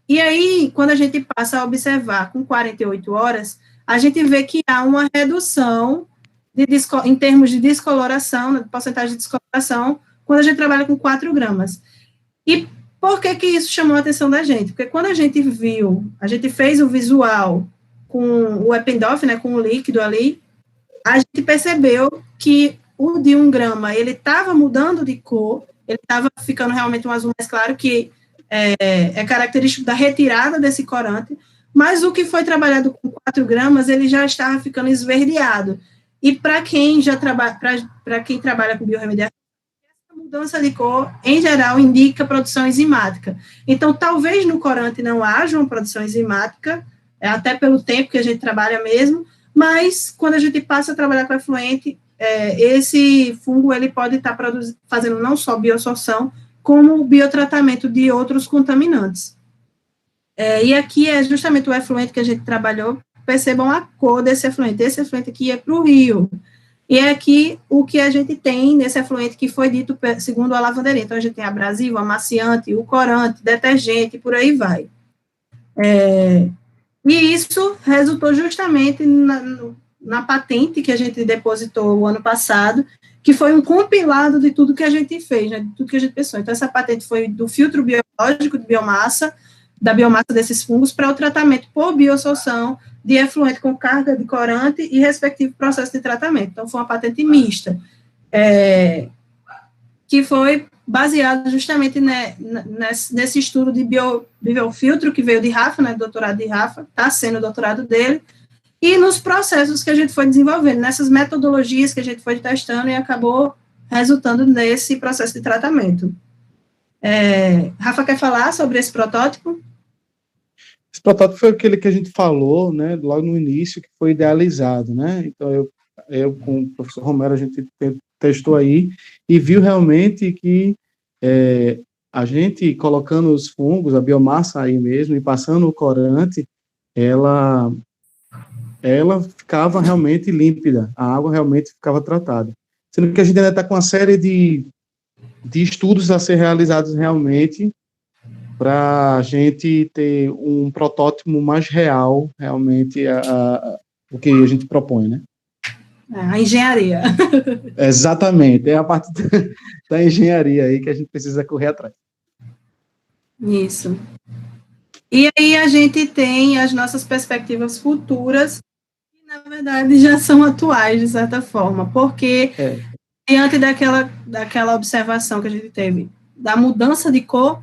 E aí, quando a gente passa a observar com 48 horas, a gente vê que há uma redução em termos de descoloração, de porcentagem de descoloração, quando a gente trabalha com 4 gramas. E por que isso chamou a atenção da gente? Porque quando a gente fez o visual com o Eppendorf, né, com o líquido ali, a gente percebeu que o de 1 grama, ele estava mudando de cor, ele estava ficando realmente um azul mais claro, que é característico da retirada desse corante, mas o que foi trabalhado com 4 gramas, ele já estava ficando esverdeado. E para quem trabalha com biorremediação, essa mudança de cor, em geral, indica produção enzimática. Então, talvez no corante não haja uma produção enzimática, até pelo tempo que a gente trabalha mesmo, mas quando a gente passa a trabalhar com efluente, esse fungo ele pode estar fazendo não só bioabsorção, como o biotratamento de outros contaminantes. E aqui é justamente o efluente que a gente trabalhou. Percebam a cor desse efluente. Esse efluente aqui é para o rio. E é aqui o que a gente tem nesse efluente que foi dito segundo a lavanderia. Então, a gente tem abrasivo, amaciante, o corante, detergente, por aí vai. E isso resultou justamente na patente que a gente depositou o ano passado, que foi um compilado de tudo que a gente fez, né, de tudo que a gente pensou. Então, essa patente foi do filtro biológico de biomassa, da biomassa desses fungos, para o tratamento por bioabsorção de efluente com carga de corante e respectivo processo de tratamento. Então, foi uma patente mista, que foi baseada justamente nesse estudo de biofiltro que veio de Rafa, né, do doutorado de Rafa, está sendo o doutorado dele, e nos processos que a gente foi desenvolvendo, nessas metodologias que a gente foi testando e acabou resultando nesse processo de tratamento. Rafa quer falar sobre esse protótipo? Esse protótipo foi aquele que a gente falou, né, logo no início, que foi idealizado, né? Então, eu com o professor Romero, a gente testou aí e viu realmente que a gente colocando os fungos, a biomassa aí mesmo, e passando o corante, ela ficava realmente límpida, a água realmente ficava tratada. Sendo que a gente ainda está com uma série de estudos a ser realizados realmente para a gente ter um protótipo mais real, realmente, o que a gente propõe, né? A engenharia. Exatamente, é a parte da engenharia aí que a gente precisa correr atrás. Isso. E aí a gente tem as nossas perspectivas futuras, que na verdade já são atuais, de certa forma, porque diante daquela observação que a gente teve, da mudança de cor,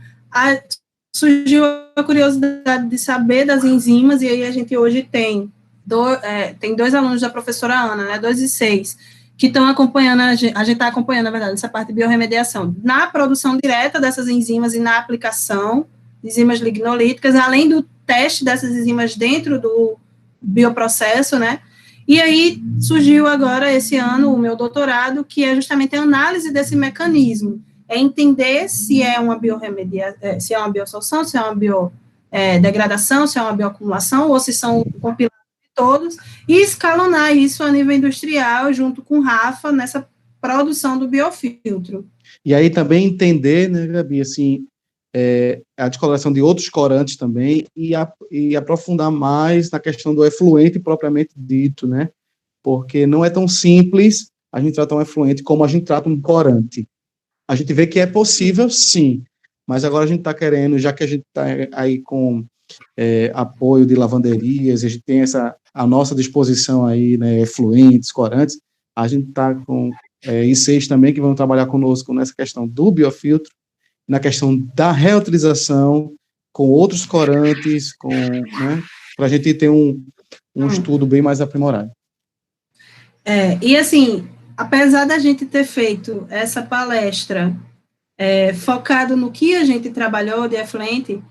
surgiu a curiosidade de saber das enzimas, e aí a gente hoje tem 2 alunos da professora Ana, né, 2 e 6, que estão acompanhando, a gente está acompanhando, na verdade, essa parte de biorremediação, na produção direta dessas enzimas e na aplicação de enzimas lignolíticas, além do teste dessas enzimas dentro do bioprocesso, né? E aí surgiu agora, esse ano, o meu doutorado, que é justamente a análise desse mecanismo, é entender se é uma se é uma biossolção, se é uma biodegradação, se é uma bioacumulação, ou se são compilados de todos, e escalonar isso a nível industrial, junto com o Rafa, nessa produção do biofiltro. E aí também entender, né, Gabi, assim, a descoloração de outros corantes também, e aprofundar mais na questão do efluente propriamente dito, né? Porque não é tão simples a gente tratar um efluente como a gente trata um corante. A gente vê que é possível, sim, mas agora a gente está querendo, já que a gente está aí com apoio de lavanderias, a gente tem à nossa disposição aí, né, efluentes, corantes, a gente está com ICs também que vão trabalhar conosco nessa questão do biofiltro, na questão da reutilização com outros corantes, né, para a gente ter um estudo bem mais aprimorado. E assim, apesar da gente ter feito essa palestra focado no que a gente trabalhou de efluente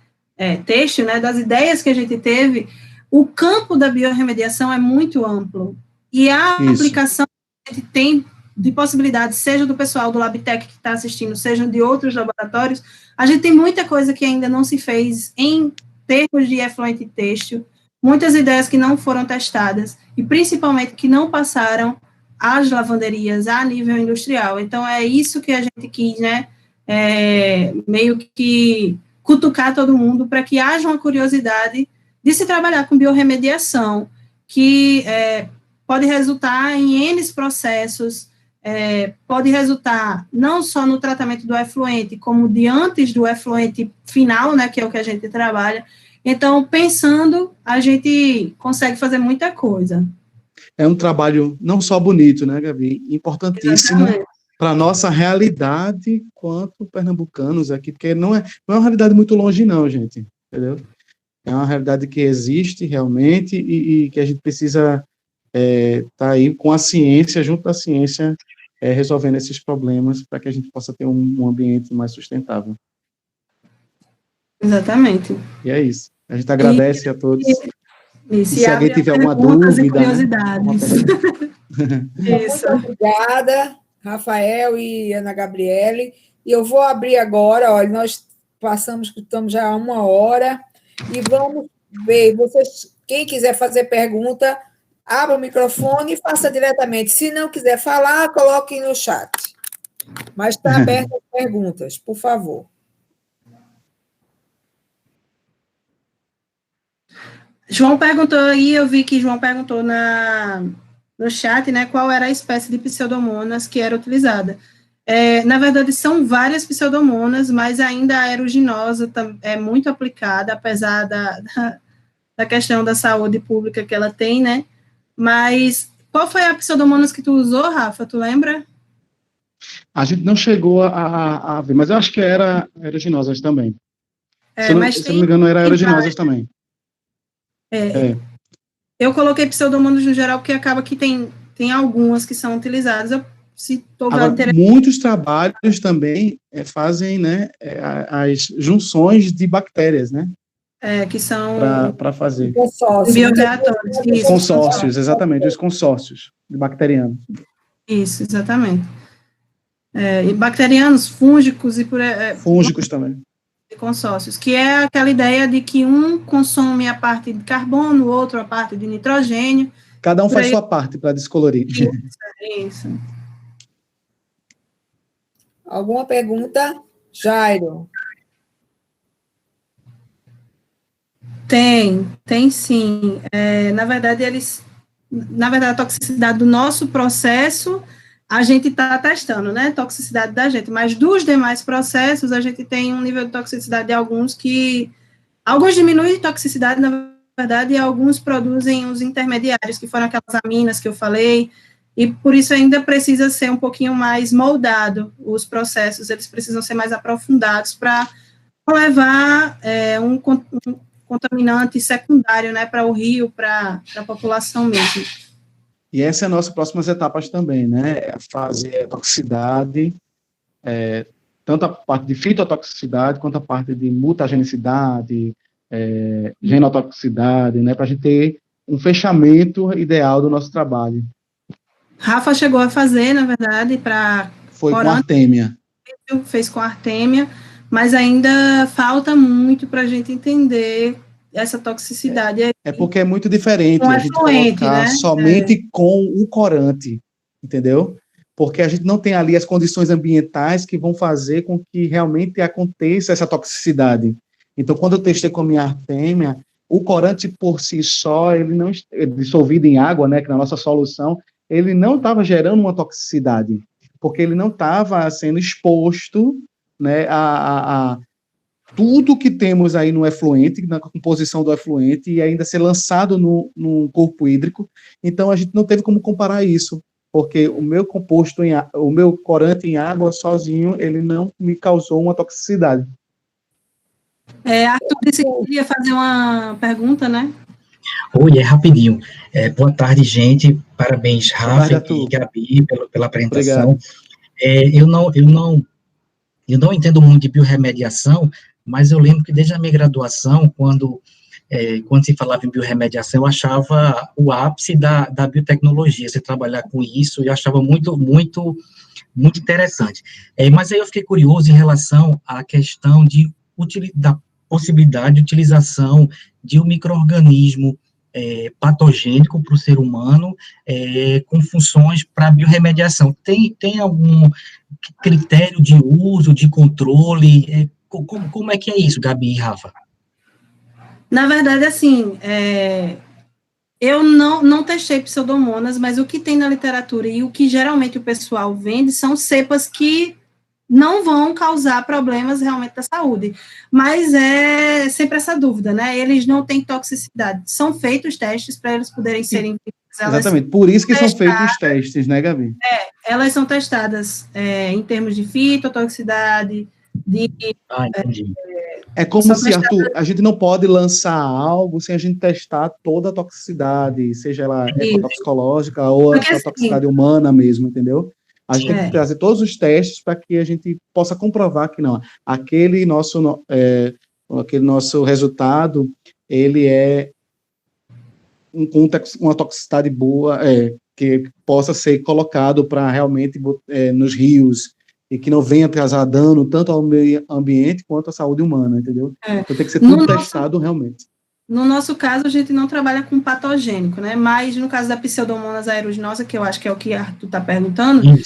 têxtil, né, das ideias que a gente teve, o campo da biorremediação é muito amplo, e a aplicação que a gente tem de possibilidades, seja do pessoal do LabTech que está assistindo, seja de outros laboratórios, a gente tem muita coisa que ainda não se fez em termos de efluente têxtil, muitas ideias que não foram testadas, e principalmente que não passaram às lavanderias a nível industrial. Então, é isso que a gente quis, né, meio que cutucar todo mundo para que haja uma curiosidade de se trabalhar com biorremediação, que pode resultar em N processos, pode resultar não só no tratamento do efluente, como de antes do efluente final, né, que é o que a gente trabalha. Então, pensando, a gente consegue fazer muita coisa. É um trabalho não só bonito, né, Gabi? Importantíssimo para a nossa realidade quanto pernambucanos aqui, porque não é uma realidade muito longe, não, gente, entendeu? É uma realidade que existe realmente e que a gente precisa estar aí com a ciência, junto da ciência, resolvendo esses problemas para que a gente possa ter um ambiente mais sustentável. Exatamente. E é isso. A gente agradece a todos. E se alguém tiver alguma dúvida, curiosidades. Muito obrigada, Rafael e Ana Gabriele. E eu vou abrir agora, olha, nós estamos já há 1 hora, e vamos ver, quem quiser fazer pergunta, abra o microfone e faça diretamente. Se não quiser falar, coloque no chat. Mas está aberto as perguntas, por favor. João perguntou aí, eu vi que João perguntou no chat, né, qual era a espécie de pseudomonas que era utilizada. Na verdade, são várias pseudomonas, mas ainda a aeruginosa é muito aplicada, apesar da questão da saúde pública que ela tem, né? Mas qual foi a pseudomonas que tu usou, Rafa? Tu lembra? A gente não chegou a ver, mas eu acho que era aeruginosas também. Se não me engano, era aeruginosas também. Eu coloquei pseudomonas no geral, porque acaba que tem algumas que são utilizadas. Muitos trabalhos também fazem, né, as junções de bactérias, né? Que são... Para fazer. Bioreatores. Consórcios, exatamente, os consórcios de bacterianos. Isso, exatamente. E bacterianos, fúngicos e fúngicos também. Consórcios, que é aquela ideia de que um consome a parte de carbono, o outro a parte de nitrogênio. Cada um faz sua parte para descolorir. Isso. Alguma pergunta, Jairo? Tem sim. Na verdade, a toxicidade do nosso processo, a gente está testando, né, toxicidade da gente, mas dos demais processos, a gente tem um nível de toxicidade de alguns diminuem de toxicidade, na verdade, e alguns produzem os intermediários, que foram aquelas aminas que eu falei, e por isso ainda precisa ser um pouquinho mais moldado, os processos, eles precisam ser mais aprofundados para levar um contaminante secundário, né, para o rio, para a população mesmo. E essa é a nossa próximas etapas também, né? É fazer a toxicidade, tanto a parte de fitotoxicidade, quanto a parte de mutagenicidade, genotoxicidade, né? Para a gente ter um fechamento ideal do nosso trabalho. Rafa chegou a fazer, na verdade, para Foi com artêmia. Fez com artêmia, mas ainda falta muito para a gente entender essa toxicidade. É porque é muito diferente a gente colocar, né, somente com o corante, entendeu? Porque a gente não tem ali as condições ambientais que vão fazer com que realmente aconteça essa toxicidade. Então, quando eu testei com a minha artêmia, o corante por si só, ele não dissolvido em água, né, que na nossa solução, ele não estava gerando uma toxicidade, porque ele não estava sendo exposto, né, a tudo que temos aí no efluente, na composição do efluente, e ainda ser lançado no corpo hídrico. Então, a gente não teve como comparar isso, porque o meu o meu corante em água sozinho, ele não me causou uma toxicidade. Arthur disse que queria fazer uma pergunta, né? Oi, rapidinho. Boa tarde, gente. Parabéns, Rafa e Gabi, pela apresentação. Eu não entendo muito de biorremediação, mas eu lembro que desde a minha graduação, quando se falava em biorremediação, eu achava o ápice da biotecnologia, você trabalhar com isso, eu achava muito, muito, muito interessante. Mas aí eu fiquei curioso em relação à questão da possibilidade de utilização de um micro-organismo patogênico para o ser humano, com funções para biorremediação. Tem algum critério de uso, de controle? Como é que é isso, Gabi e Rafa? Na verdade, assim, eu não testei pseudomonas, mas o que tem na literatura e o que geralmente o pessoal vende são cepas que não vão causar problemas realmente da saúde. Mas é sempre essa dúvida, né? Eles não têm toxicidade. São feitos testes para eles poderem serem... Exatamente, por isso que são feitos os testes, né, Gabi? Elas são testadas em termos de fitotoxicidade, entendi. É como se, Arthur, a gente não pode lançar algo sem a gente testar toda a toxicidade, seja ela ecotoxicológica ou a toxicidade humana mesmo, entendeu? A gente tem que trazer todos os testes para que a gente possa comprovar que não, aquele nosso resultado, ele é uma toxicidade boa, que possa ser colocado para realmente nos rios, e que não venha causar dano tanto ao meio ambiente quanto à saúde humana, entendeu? Então tem que ser tudo testado realmente. No nosso caso, a gente não trabalha com patogênico, né? Mas no caso da Pseudomonas aeruginosa, que eu acho que é o que Arthur está perguntando, em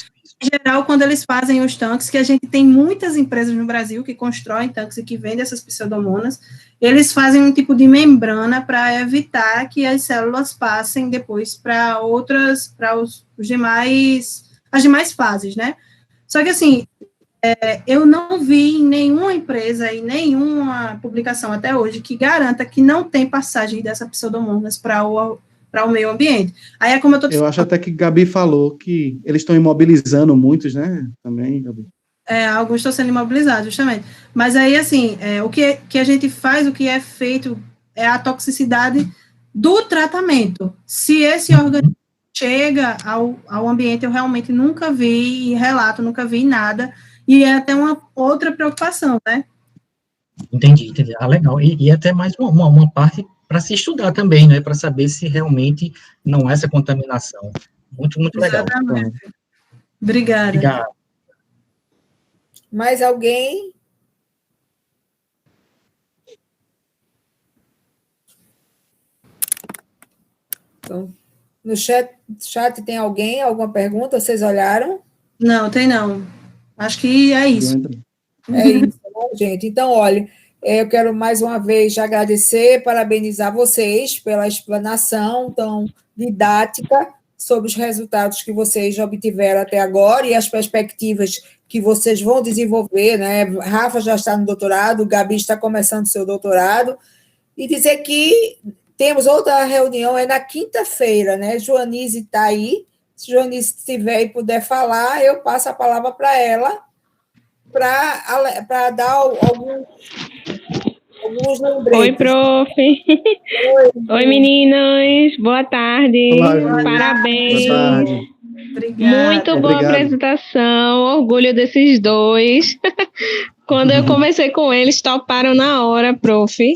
geral, quando eles fazem os tanques, que a gente tem muitas empresas no Brasil que constroem tanques e que vendem essas pseudomonas, eles fazem um tipo de membrana para evitar que as células passem depois para as demais fases, né? Só que, assim, eu não vi em nenhuma empresa e nenhuma publicação até hoje que garanta que não tem passagem dessa pseudomonas para o meio ambiente. Aí é como eu acho até que Gabi falou que eles estão imobilizando muitos, né? Também, Gabi. Alguns estão sendo imobilizados, justamente. Mas aí, assim, o que a gente faz, o que é feito é a toxicidade do tratamento. Se esse organismo chega ao ambiente, eu realmente nunca vi relato, nunca vi nada, e é até uma outra preocupação, né? Entendi. Legal. E até mais uma parte para se estudar também, né? Para saber se realmente não é essa contaminação. Muito, muito legal. Exatamente. Obrigada. Mais alguém? Então, no chat tem alguém? Alguma pergunta? Vocês olharam? Não, tem não. Acho que é isso. É isso, né, gente? Então, olha, eu quero mais uma vez agradecer, parabenizar vocês pela explanação tão didática sobre os resultados que vocês já obtiveram até agora e as perspectivas que vocês vão desenvolver, né? Rafa já está no doutorado, Gabi está começando seu doutorado, e dizer que temos outra reunião, na quinta-feira, né? Joanice está aí, se Joanice estiver e puder falar, eu passo a palavra para ela, para dar alguns alguns lembretes. Oi, prof. Oi, meninos. Boa tarde. Olá, Parabéns. boa tarde. Obrigada. Muito boa Obrigado. apresentação. Orgulho desses dois. Quando eu conversei com eles, toparam na hora, prof.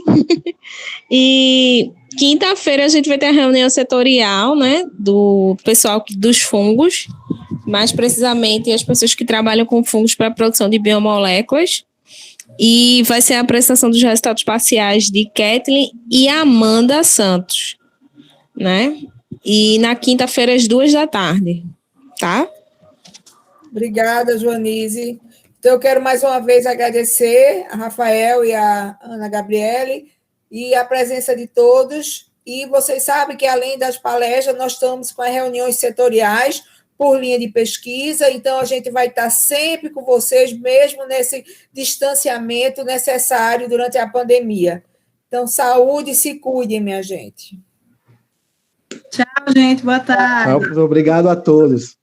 E quinta-feira a gente vai ter a reunião setorial, né, do pessoal dos fungos, mais precisamente as pessoas que trabalham com fungos para a produção de biomoléculas. E vai ser a apresentação dos resultados parciais de Kathleen e Amanda Santos, né? E na quinta-feira, às 14h, tá? Obrigada, Joanise. Então, eu quero mais uma vez agradecer a Rafael e a Ana Gabriele e a presença de todos. E vocês sabem que, além das palestras, nós estamos com as reuniões setoriais por linha de pesquisa, então a gente vai estar sempre com vocês, mesmo nesse distanciamento necessário durante a pandemia. Então, saúde e se cuidem, minha gente. Tchau, gente. Boa tarde. Obrigado a todos.